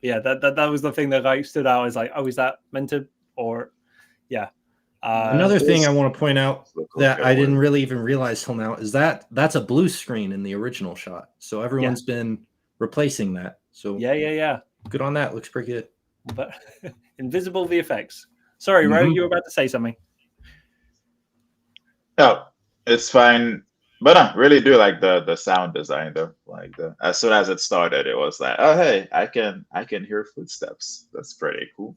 S1: Yeah, that was the thing that like stood out. Is like, oh, is that meant to? Or yeah.
S2: Another thing I want to point out that I didn't really even realize till now is that's a blue screen in the original shot. So everyone's been replacing that. So
S1: yeah.
S2: Good on that. Looks pretty good.
S1: But invisible VFX. Sorry, Ro, you were about to say something.
S3: No, it's fine. But I really do like the sound design though. Like as soon as it started, it was like, oh hey, I can hear footsteps. That's pretty cool.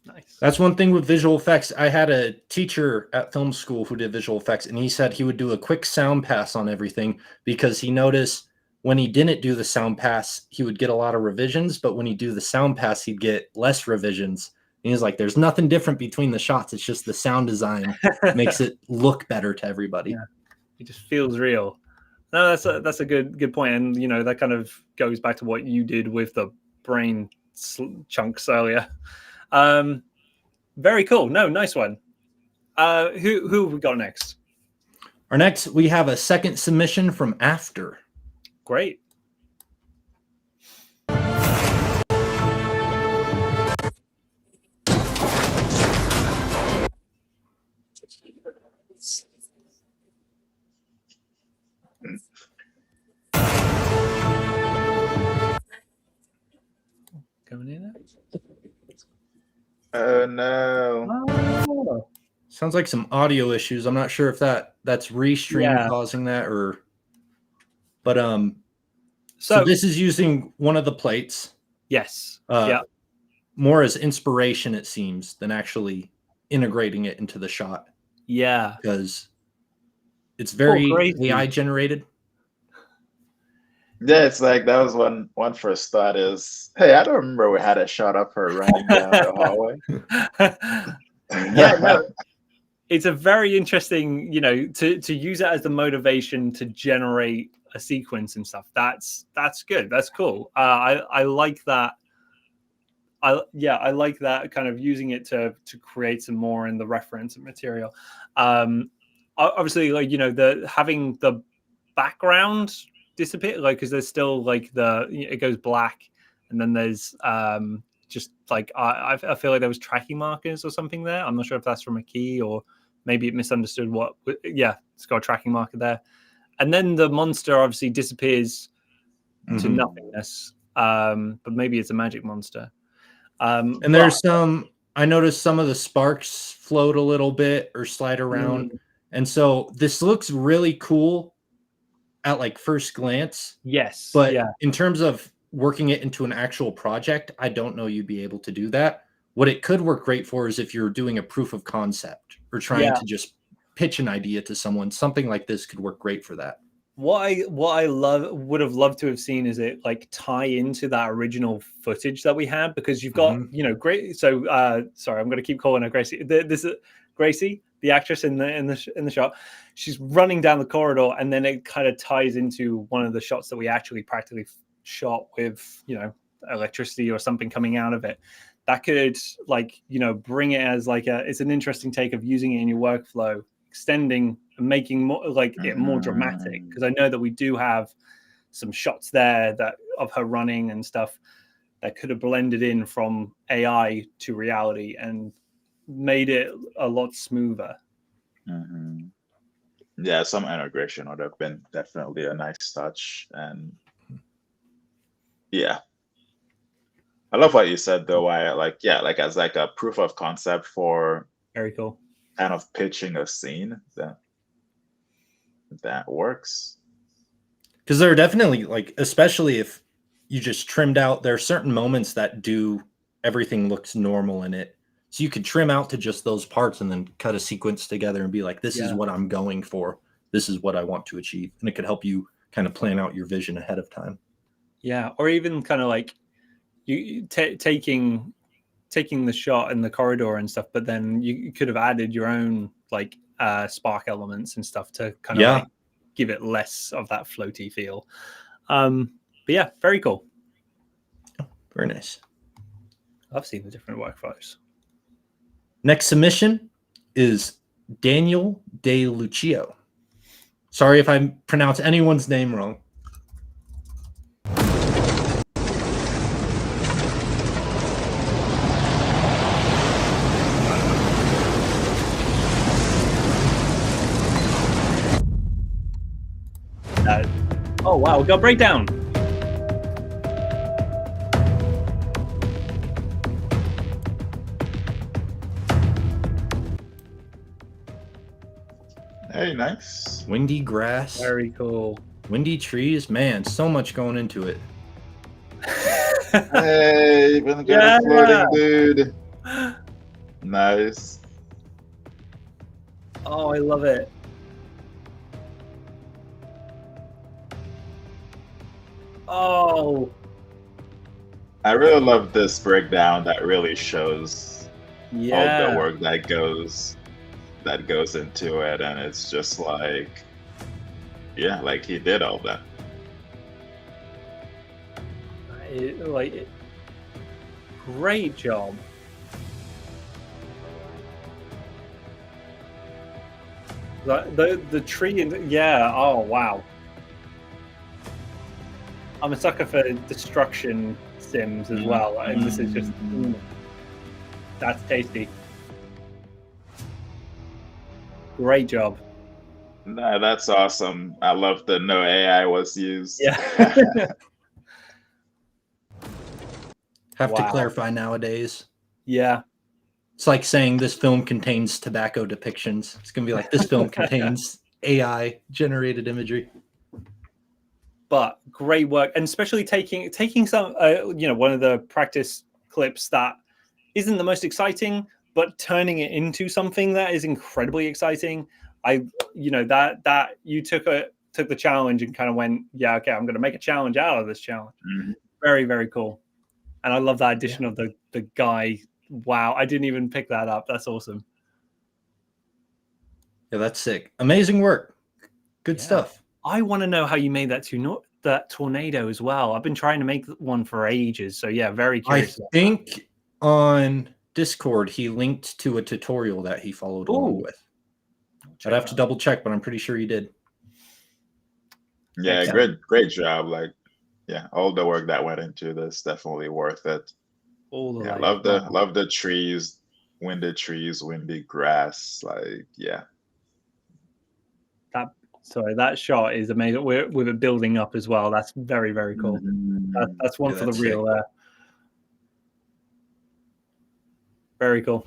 S1: Nice.
S2: That's one thing with visual effects. I had a teacher at film school who did visual effects, and he said he would do a quick sound pass on everything because he noticed when he didn't do the sound pass, he would get a lot of revisions, but when he do the sound pass, he'd get less revisions. And he's like, there's nothing different between the shots. It's just the sound design makes it look better to everybody.
S1: Yeah. It just feels real. No, that's a good point. And, you know, that kind of goes back to what you did with the brain chunks earlier. Very cool. No, nice one. Who have we got next?
S2: Our next, we have a second submission from After.
S1: Great. Coming in.
S3: Oh no.
S1: Oh.
S2: Sounds like some audio issues. I'm not sure if that's Restream causing that but so this is using one of the plates.
S1: Yes.
S2: More as inspiration, it seems, than actually integrating it into the shot.
S1: Yeah.
S2: Because it's very AI generated.
S3: Yeah, it's like that was one first thought is, hey, I don't remember we had a shot of her running down the hallway.
S1: Yeah, no. It's a very interesting, to use it as the motivation to generate a sequence and stuff. That's good. That's cool. I like that. I like that kind of using it to create some more in the reference material. Obviously, like having the background disappear, like because there's still like it goes black, and then there's just like I feel like there was tracking markers or something there. I'm not sure if that's from a key or maybe it misunderstood what. Yeah, it's got a tracking marker there, and then the monster obviously disappears to nothingness. But maybe it's a magic monster.
S2: And there's I noticed some of the sparks float a little bit or slide around. And so this looks really cool at like first glance.
S1: Yes.
S2: But in terms of working it into an actual project, I don't know you'd be able to do that. What it could work great for is if you're doing a proof of concept or trying to just pitch an idea to someone, something like this could work great for that.
S1: What I would have loved to have seen is it like tie into that original footage that we had, because you've got great. So sorry, I'm going to keep calling her Gracie. This is Gracie, the actress in the shot. She's running down the corridor, and then it kind of ties into one of the shots that we actually practically shot with electricity or something coming out of it. That could bring it as it's an interesting take of using it in your workflow, extending and making more it more dramatic, because I know that we do have some shots there that of her running and stuff that could have blended in from AI to reality and made it a lot smoother.
S3: Yeah, some integration would have been definitely a nice touch. And yeah, I love what you said though. As like a proof of concept for
S1: very cool
S3: kind of pitching a scene that works.
S2: Because there are definitely especially if you just trimmed out, there are certain moments that everything looks normal in it. So you could trim out to just those parts and then cut a sequence together and be like, this is what I'm going for. This is what I want to achieve. And it could help you kind of plan out your vision ahead of time. Yeah.
S1: Or even kind of like you taking the shot in the corridor and stuff, but then you could have added your own spark elements and stuff to kind of give it less of that floaty feel. But yeah, very cool.
S2: Very nice.
S1: I've seen the different workflows.
S2: Next submission is Daniel De Lucio. Sorry if I pronounce anyone's name wrong.
S1: Oh wow, we got breakdown.
S3: Hey, nice.
S2: Windy grass.
S1: Very cool.
S2: Windy trees. Man, so much going into it.
S3: Hey, even got a floating dude. Nice.
S1: Oh, I love it. Oh,
S3: I really love this breakdown that really shows all the work that goes into it, and it's just like he did all that.
S1: Great job. The tree and oh wow. I'm a sucker for destruction sims as well, and this is just that's tasty. Great job.
S3: No, that's awesome. I love that no AI was used.
S1: Yeah.
S2: Have to
S1: Wow.
S2: clarify nowadays.
S1: Yeah.
S2: It's like saying this film contains tobacco depictions. It's going to be like this film contains AI generated imagery.
S1: But great work, and especially taking some, one of the practice clips that isn't the most exciting, but turning it into something that is incredibly exciting. That you took the challenge and kind of went, yeah, okay, I'm going to make a challenge out of this challenge.
S3: Mm-hmm.
S1: Very, very cool. And I love that addition of the guy. Wow, I didn't even pick that up. That's awesome.
S2: Yeah, that's sick. Amazing work. Good stuff.
S1: I want to know how you made that tornado as well. I've been trying to make one for ages. So yeah, very curious.
S2: I think on Discord he linked to a tutorial that he followed along with. I'd have to double check, but I'm pretty sure he did.
S3: Yeah, great job. Like, yeah, all the work that went into this, definitely worth it. I love the trees, windy grass. Like, yeah.
S1: That shot is amazing. With it building up as well. That's very, very cool. That's one for the reel there. Very cool.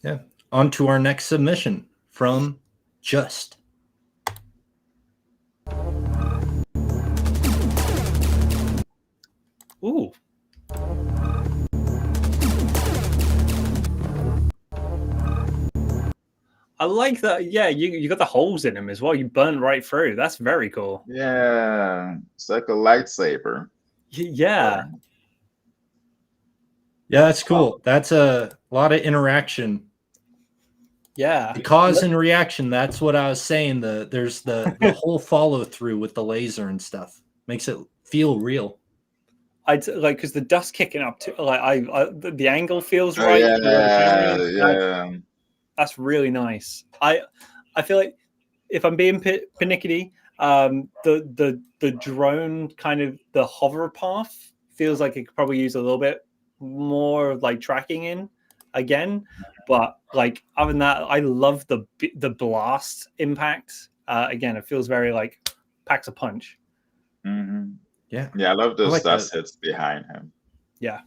S2: Yeah. On to our next submission from Just.
S1: Ooh. I like that. Yeah, you got the holes in them as well. You burn right through. That's very cool.
S3: Yeah, it's like a lightsaber.
S1: Yeah.
S2: Yeah, that's cool. That's a lot of interaction.
S1: Yeah.
S2: The cause and reaction. That's what I was saying. There's the whole follow through with the laser and stuff. Makes it feel real.
S1: I'd like because the dust kicking up to the angle feels
S3: Oh,
S1: right.
S3: Yeah.
S1: That's really nice. I feel like if I'm being pernickety, the drone kind of the hover path feels like it could probably use a little bit more like tracking in again. But like other than that, I love the blast impact. Again, it feels very like packs a punch.
S3: Mm-hmm.
S2: Yeah,
S3: I love those dust hits behind him.
S1: Yeah,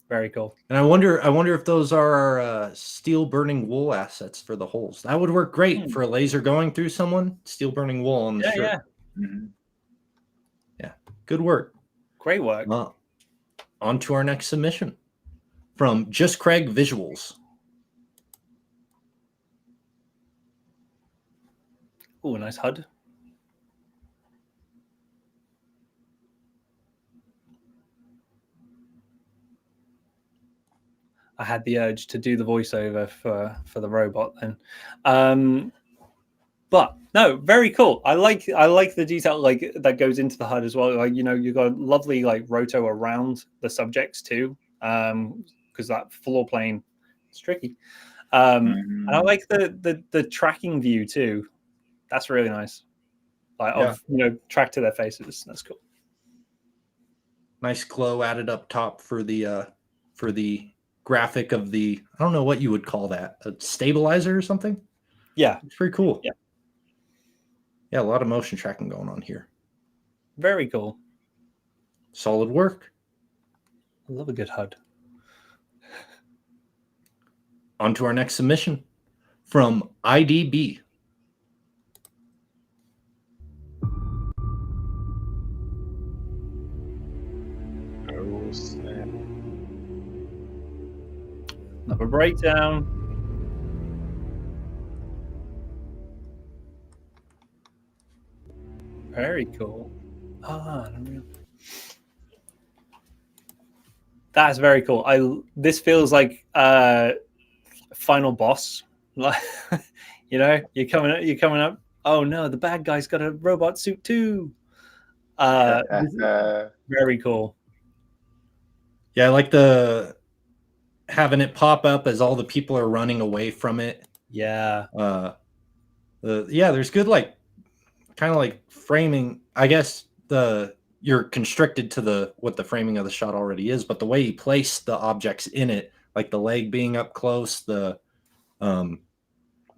S1: very cool.
S2: And I wonder if those are our steel burning wool assets for the holes. That would work great for a laser going through someone. Steel burning wool on the shirt.
S1: Yeah.
S3: Mm-hmm.
S2: Yeah, good work.
S1: Great work.
S2: On to our next submission from Just Craig Visuals.
S1: Oh, nice HUD. I had the urge to do the voiceover for the robot then. But no, very cool. I like the detail like that goes into the HUD as well. Like, you got lovely like roto around the subjects too. Because that floor plane is tricky. And I like the tracking view too. That's really nice. Like track to their faces. That's cool.
S2: Nice glow added up top for the graphic of the, I don't know what you would call that, a stabilizer or something.
S1: Yeah,
S2: it's pretty cool.
S1: Yeah,
S2: a lot of motion tracking going on here.
S1: Very cool.
S2: Solid work.
S1: I love a good HUD.
S2: On to our next submission from IDB.
S1: Another breakdown. Very cool. That's very cool. This feels like final boss. You're coming up. Oh no, the bad guy's got a robot suit too. Very cool.
S2: Yeah, I like the having it pop up as all the people are running away from it.
S1: Yeah.
S2: There's good like kind of like framing. I guess you're constricted to what the framing of the shot already is, but the way you place the objects in it, like the leg being up close, the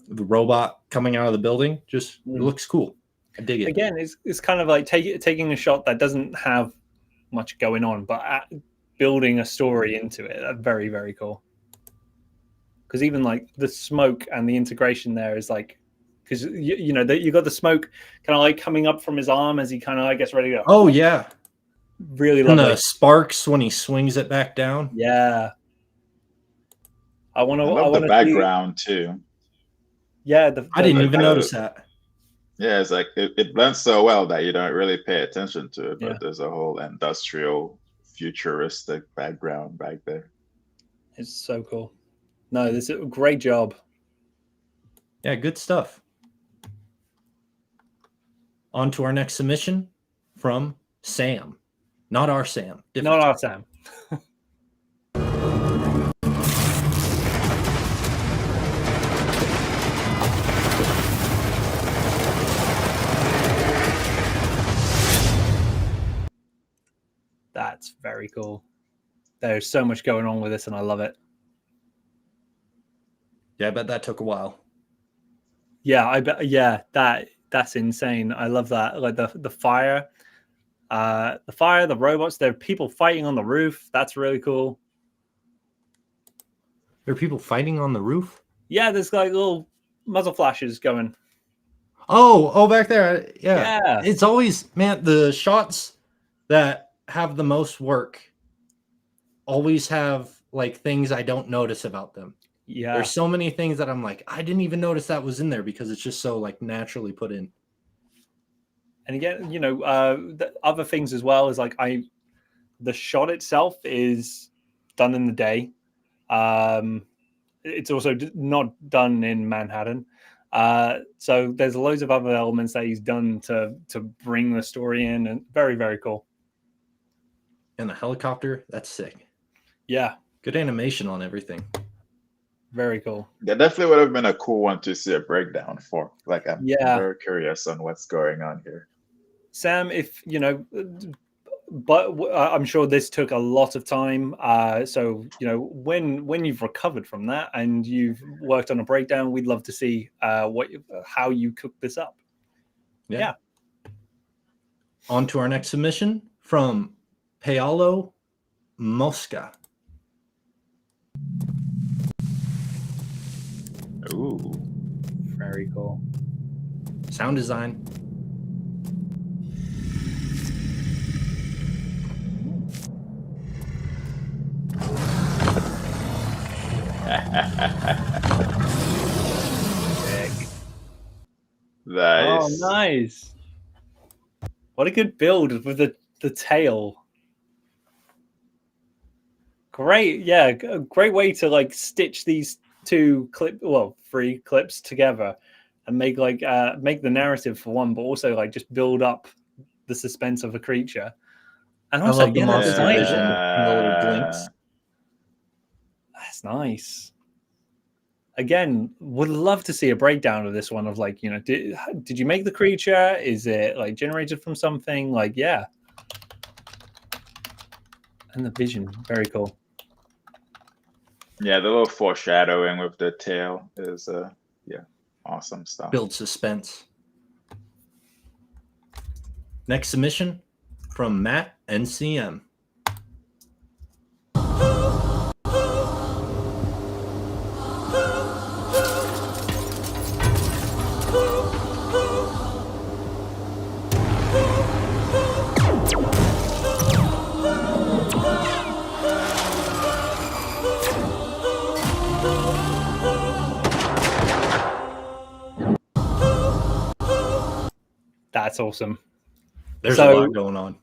S2: the robot coming out of the building. Just it
S1: Mm.
S2: looks cool. I dig it.
S1: Again, it's kind of like taking a shot that doesn't have much going on, but building a story into it. That's very, very cool. Because even like the smoke and the integration there is like, because you know that you got the smoke kind of like coming up from his arm as he kind of, I guess, ready to go.
S2: Oh yeah,
S1: Really
S2: and
S1: lovely.
S2: the sparks when he swings it back down.
S1: Yeah. I want
S3: I
S1: to.
S3: love the background too.
S1: Yeah,
S2: I didn't even notice that.
S3: Yeah, it's like it blends so well that you don't really pay attention to it, but
S1: Yeah.
S3: there's a whole industrial, futuristic background back there.
S1: It's so cool. No, this is a great job.
S2: Yeah, good stuff. On to our next submission from Sam. Not our Sam.
S1: Not our Sam. That's very cool. There's so much going on with this, and I love it.
S2: Yeah, I bet that took a while.
S1: Yeah, I bet. Yeah, that's insane. I love that. Like the fire, the robots. There are people fighting on the roof. That's really cool.
S2: There are people fighting on the roof?
S1: Yeah, there's like little muzzle flashes going.
S2: Oh, back there. Yeah.
S1: Yeah.
S2: It's always, man, the shots that have the most work always have like things I don't notice about them.
S1: Yeah.
S2: There's so many things that I'm like, I didn't even notice that was in there because it's just so like naturally put in.
S1: And again, you know, the other things as well is like the shot itself is done in the day. It's also not done in Manhattan. So there's loads of other elements that he's done to bring the story in, and very, very cool.
S2: And the helicopter, that's sick.
S1: Yeah.
S2: Good animation on everything.
S1: Very cool.
S3: That definitely would have been a cool one to see a breakdown for. Like, I'm very curious on what's going on here.
S1: Sam, if you know, but I'm sure this took a lot of time. So you know, when you've recovered from that and you've worked on a breakdown, we'd love to see how you cook this up. Yeah.
S2: On to our next submission from Paolo Mosca.
S3: Ooh,
S1: very cool.
S2: Sound design.
S3: Nice.
S1: Oh, nice. What a good build with the tail. Great. Yeah, a great way to like stitch these three clips together and make make the narrative for one, but also like just build up the suspense of a creature. And also,
S2: I love the monster vision and the little blinks.
S1: That's nice. Again, would love to see a breakdown of this one of like, you know, did you make the creature? Is it like generated from something? Like, yeah. And the vision, very cool.
S3: Yeah, the little foreshadowing with the tail is awesome stuff.
S2: Build suspense. Next submission from Matt NCM.
S1: That's awesome.
S2: There's a lot going on.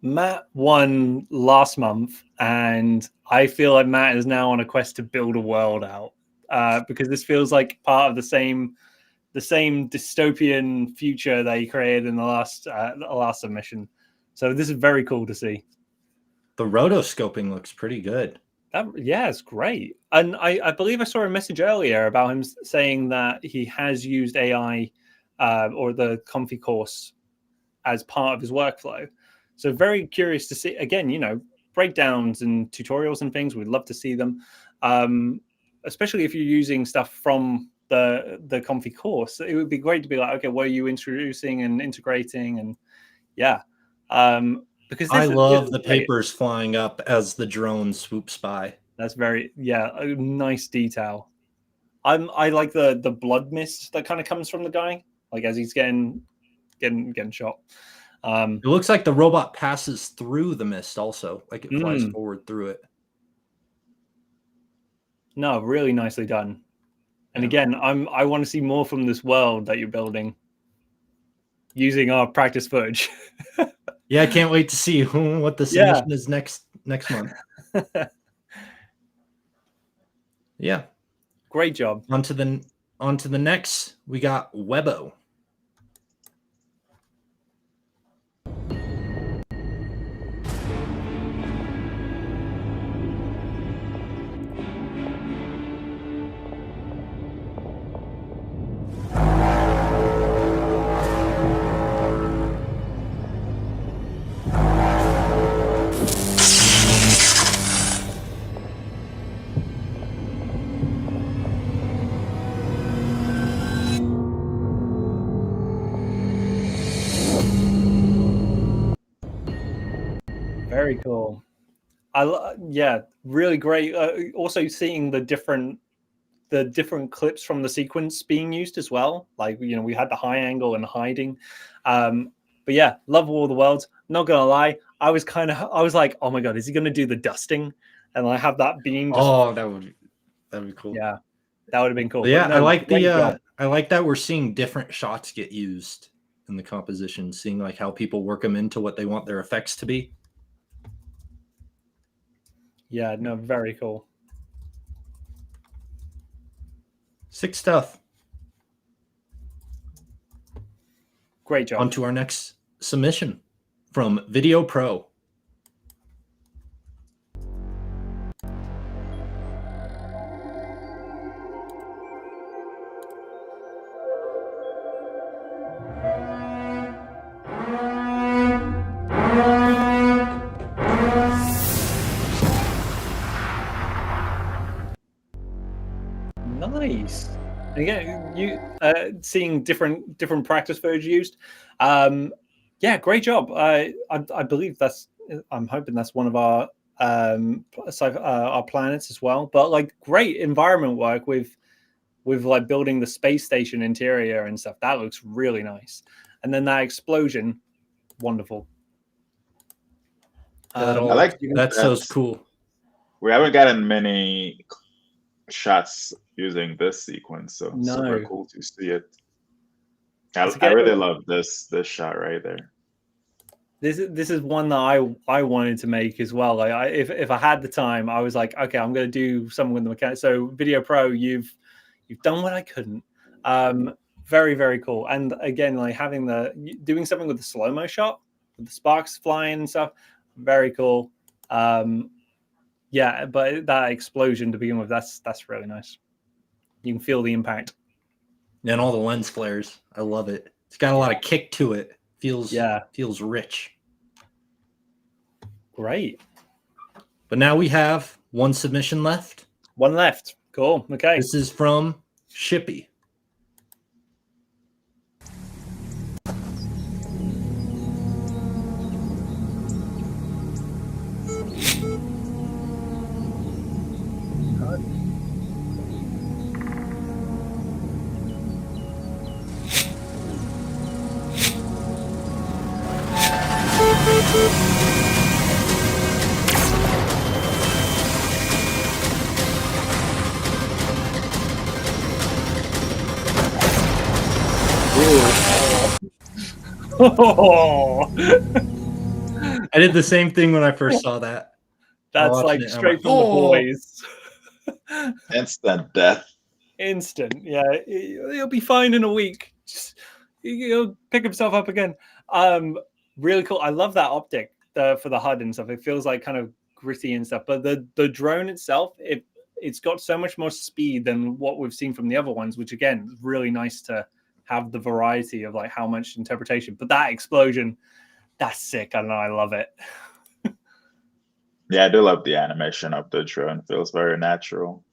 S1: Matt won last month, and I feel like Matt is now on a quest to build a world out because this feels like part of the same dystopian future that he created in the last submission. So this is very cool to see.
S2: The rotoscoping looks pretty good.
S1: Yeah, it's great. And I believe I saw a message earlier about him saying that he has used AI or the Comfy course as part of his workflow. So very curious to see, again, you know, breakdowns and tutorials and things. We'd love to see them, especially if you're using stuff from the comfy course. It would be great to be like, okay, what are you introducing and integrating? And yeah, because
S2: I love the papers flying up as the drone swoops by.
S1: That's very, yeah, a nice detail. I like the blood mist that kind of comes from the guy, like as he's getting shot.
S2: It looks like the robot passes through the mist also, like it flies forward through it.
S1: No, really nicely done. And again, I want to see more from this world that you're building using our practice footage.
S2: Yeah, I can't wait to see what the submission is next month. Yeah.
S1: Great job.
S2: On to the next, we got Webbo.
S1: Very cool. Yeah, really great. Also seeing the different clips from the sequence being used as well. Like, you know, we had the high angle and hiding. But yeah, love War of the Worlds. Not gonna lie, I was like, oh my god, is he gonna do the dusting? And I have that beam.
S2: That'd be cool.
S1: Yeah, that would have been cool.
S2: But yeah,
S1: no,
S2: I like I like that we're seeing different shots get used in the composition, seeing like how people work them into what they want their effects to be.
S1: Yeah, no, very cool.
S2: Sick stuff.
S1: Great job.
S2: On to our next submission from Video Pro.
S1: Nice. Again, you seeing different practice footage used. Yeah, great job. I believe I'm hoping that's one of our planets as well. But like, great environment work with like building the space station interior and stuff. That looks really nice. And then that explosion, wonderful.
S2: That's so cool.
S3: We haven't gotten many shots using this sequence, so super cool to see it. I really love this shot right there.
S1: This is one that I wanted to make as well. Like, if I had the time, I was like, okay, I'm going to do something with the mechanics. So Video Pro, you've done what I couldn't. Very, very cool. And again, like doing something with the slow-mo shot, with the sparks flying and stuff, very cool. Yeah, but that explosion to begin with, that's really nice. You can feel the impact.
S2: And all the lens flares. I love it. It's got a lot of kick to it. Feels rich.
S1: Great.
S2: But now we have one submission left.
S1: One left. Cool. Okay.
S2: This is from Shippy. I did the same thing when I first saw that.
S1: That's like straight from the boys.
S3: Instant death.
S1: Instant. Yeah, he'll be fine in a week. He'll pick himself up again. Really cool. I love that optic for the HUD and stuff. It feels like kind of gritty and stuff. But the drone itself, it's got so much more speed than what we've seen from the other ones, which again is really nice to have the variety of like how much interpretation. But that explosion, that's sick. I don't know. I love it.
S3: Yeah, I do love the animation of the drone. Feels very natural.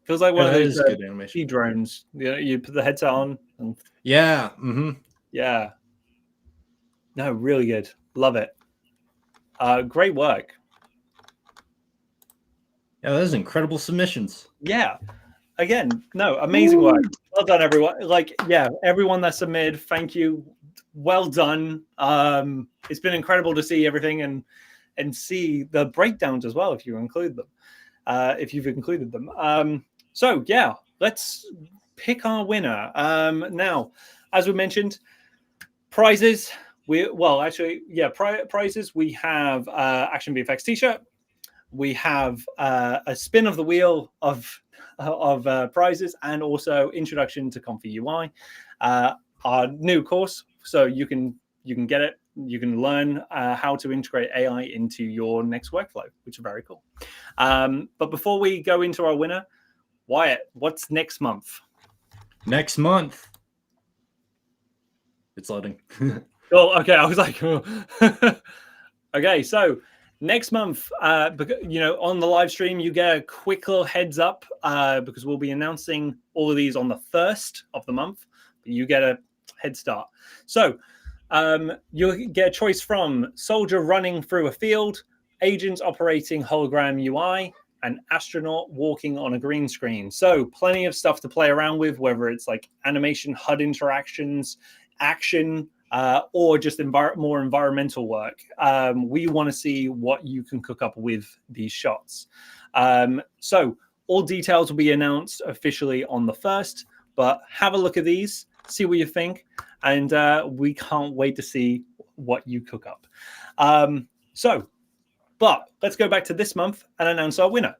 S1: Feels like one of
S2: that
S1: those
S2: is good animation.
S1: ski drones. You know, you put the headset on. And,
S2: Yeah.
S1: yeah. No, really good. Love it. Great work.
S2: Yeah, that is incredible submissions.
S1: Yeah. Again, no, amazing work. Well done, everyone. Like, yeah, everyone that submitted, thank you. Well done. It's been incredible to see everything and see the breakdowns as well, if you include them. If you've included them. So yeah, let's pick our winner. Now, as we mentioned, prizes. Prizes. We have Action VFX T-shirt. We have a spin of the wheel of prizes, and also Introduction to Comfy UI, our new course. So you can get it. You can learn how to integrate AI into your next workflow, which is very cool. But before we go into our winner, Wyatt, what's next month?
S2: Next month. It's loading.
S1: Oh, okay. I was like, oh. Okay, so next month, on the live stream, you get a quick little heads up because we'll be announcing all of these on the 1st of the month. You get a head start. So you'll get a choice from soldier running through a field, agents operating hologram UI, and astronaut walking on a green screen. So plenty of stuff to play around with, whether it's like animation, HUD interactions, action, or just more environmental work. We want to see what you can cook up with these shots. So all details will be announced officially on the 1st, but have a look at these, see what you think, and we can't wait to see what you cook up. But let's go back to this month and announce our winner.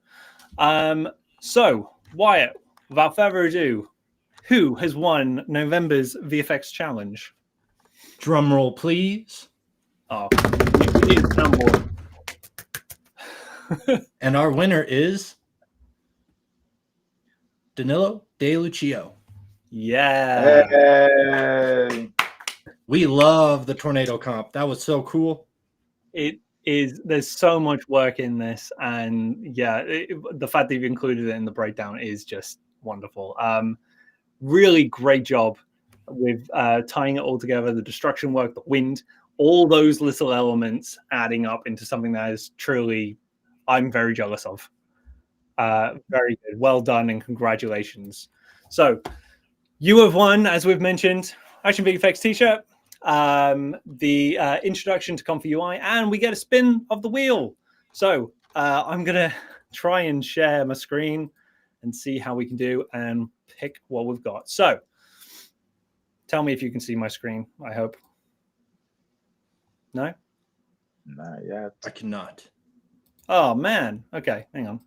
S1: So Wyatt, without further ado, who has won November's VFX challenge?
S2: Drum roll, please.
S1: Oh, we need a soundboard.
S2: And our winner is Danilo De Lucio.
S1: Yeah.
S3: Hey.
S2: We love the tornado comp. That was so cool.
S1: It is. There's so much work in this, and yeah, the fact that you've included it in the breakdown is just wonderful. Really great job with tying it all together, the destruction work, the wind, all those little elements adding up into something that is truly, I'm very jealous of. Very good. Well done and congratulations. So you have won, as we've mentioned, Action VFX t-shirt, the Introduction to Comfy UI, and we get a spin of the wheel. So I'm going to try and share my screen and see how we can do and pick what we've got. So tell me if you can see my screen, I hope. No?
S3: Not yet.
S2: I cannot.
S1: Oh, man. Okay, hang on.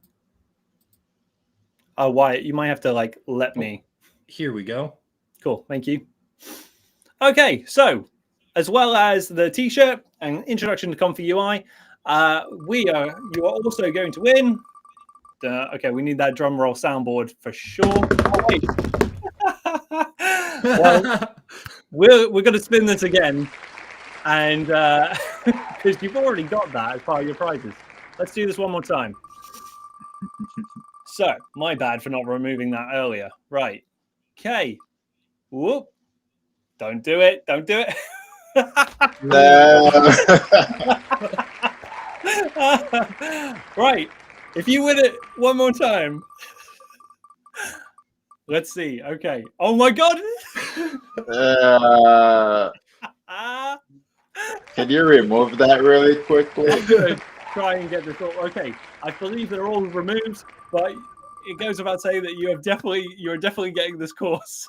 S1: Oh, Wyatt, you might have to, let me.
S2: Here we go.
S1: Cool, thank you. Okay, so as well as the t-shirt and Introduction to Comfy UI, you are also going to win. Okay, we need that drum roll soundboard for sure. Oh, wait. Well, we're going to spin this again, and because you've already got that as part of your prizes. Let's do this one more time. So, my bad for not removing that earlier. Right. Okay. Whoop. Don't do it. Don't do it.
S3: No.
S1: Right. If you win it one more time. Let's see. Okay. Oh my God.
S3: Can you remove that really quickly?
S1: I'm good. Try and get this all. Okay. I believe they're all removed, but it goes without saying that you're definitely getting this course.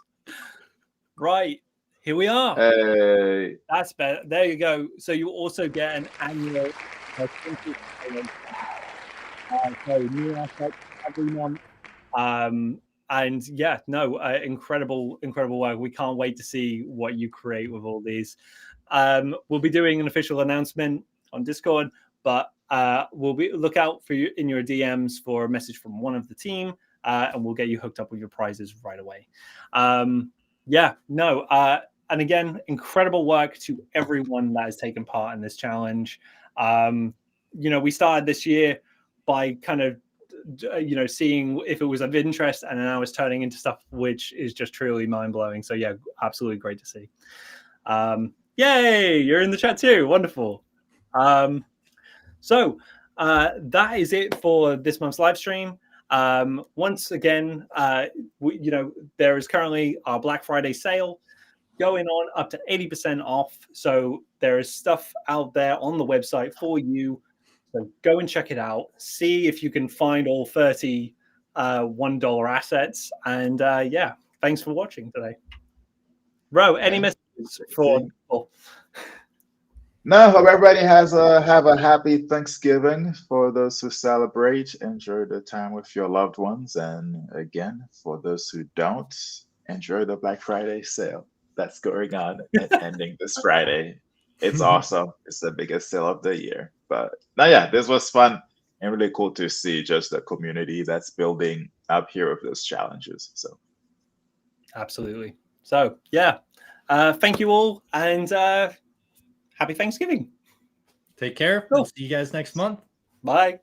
S1: Right. Here we are.
S3: Hey.
S1: That's better. There you go. So you also get an annual new aspect every month. And yeah, no, incredible work. We can't wait to see what you create with all these. We'll be doing an official announcement on Discord, but look out for you in your DMs for a message from one of the team, and we'll get you hooked up with your prizes right away. And again, incredible work to everyone that has taken part in this challenge. We started this year by kind of seeing if it was of interest, and now it's turning into stuff which is just truly mind-blowing. So yeah, absolutely great to see. Yay, you're in the chat too. Wonderful. So that is it for this month's live stream. Once again, there is currently our Black Friday sale going on up to 80% off. So there is stuff out there on the website for you. So go and check it out. See if you can find all 30 $1 assets. And yeah, thanks for watching today. Ro, any messages for people?
S3: No, hope everybody have a happy Thanksgiving. For those who celebrate, enjoy the time with your loved ones. And again, for those who don't, enjoy the Black Friday sale that's going on and ending this Friday. It's awesome. It's the biggest sale of the year. But now, yeah, this was fun and really cool to see just the community that's building up here with those challenges. So
S1: absolutely. So yeah, thank you all, and happy Thanksgiving.
S2: Take care. Cool. We'll see you guys next month.
S1: Bye.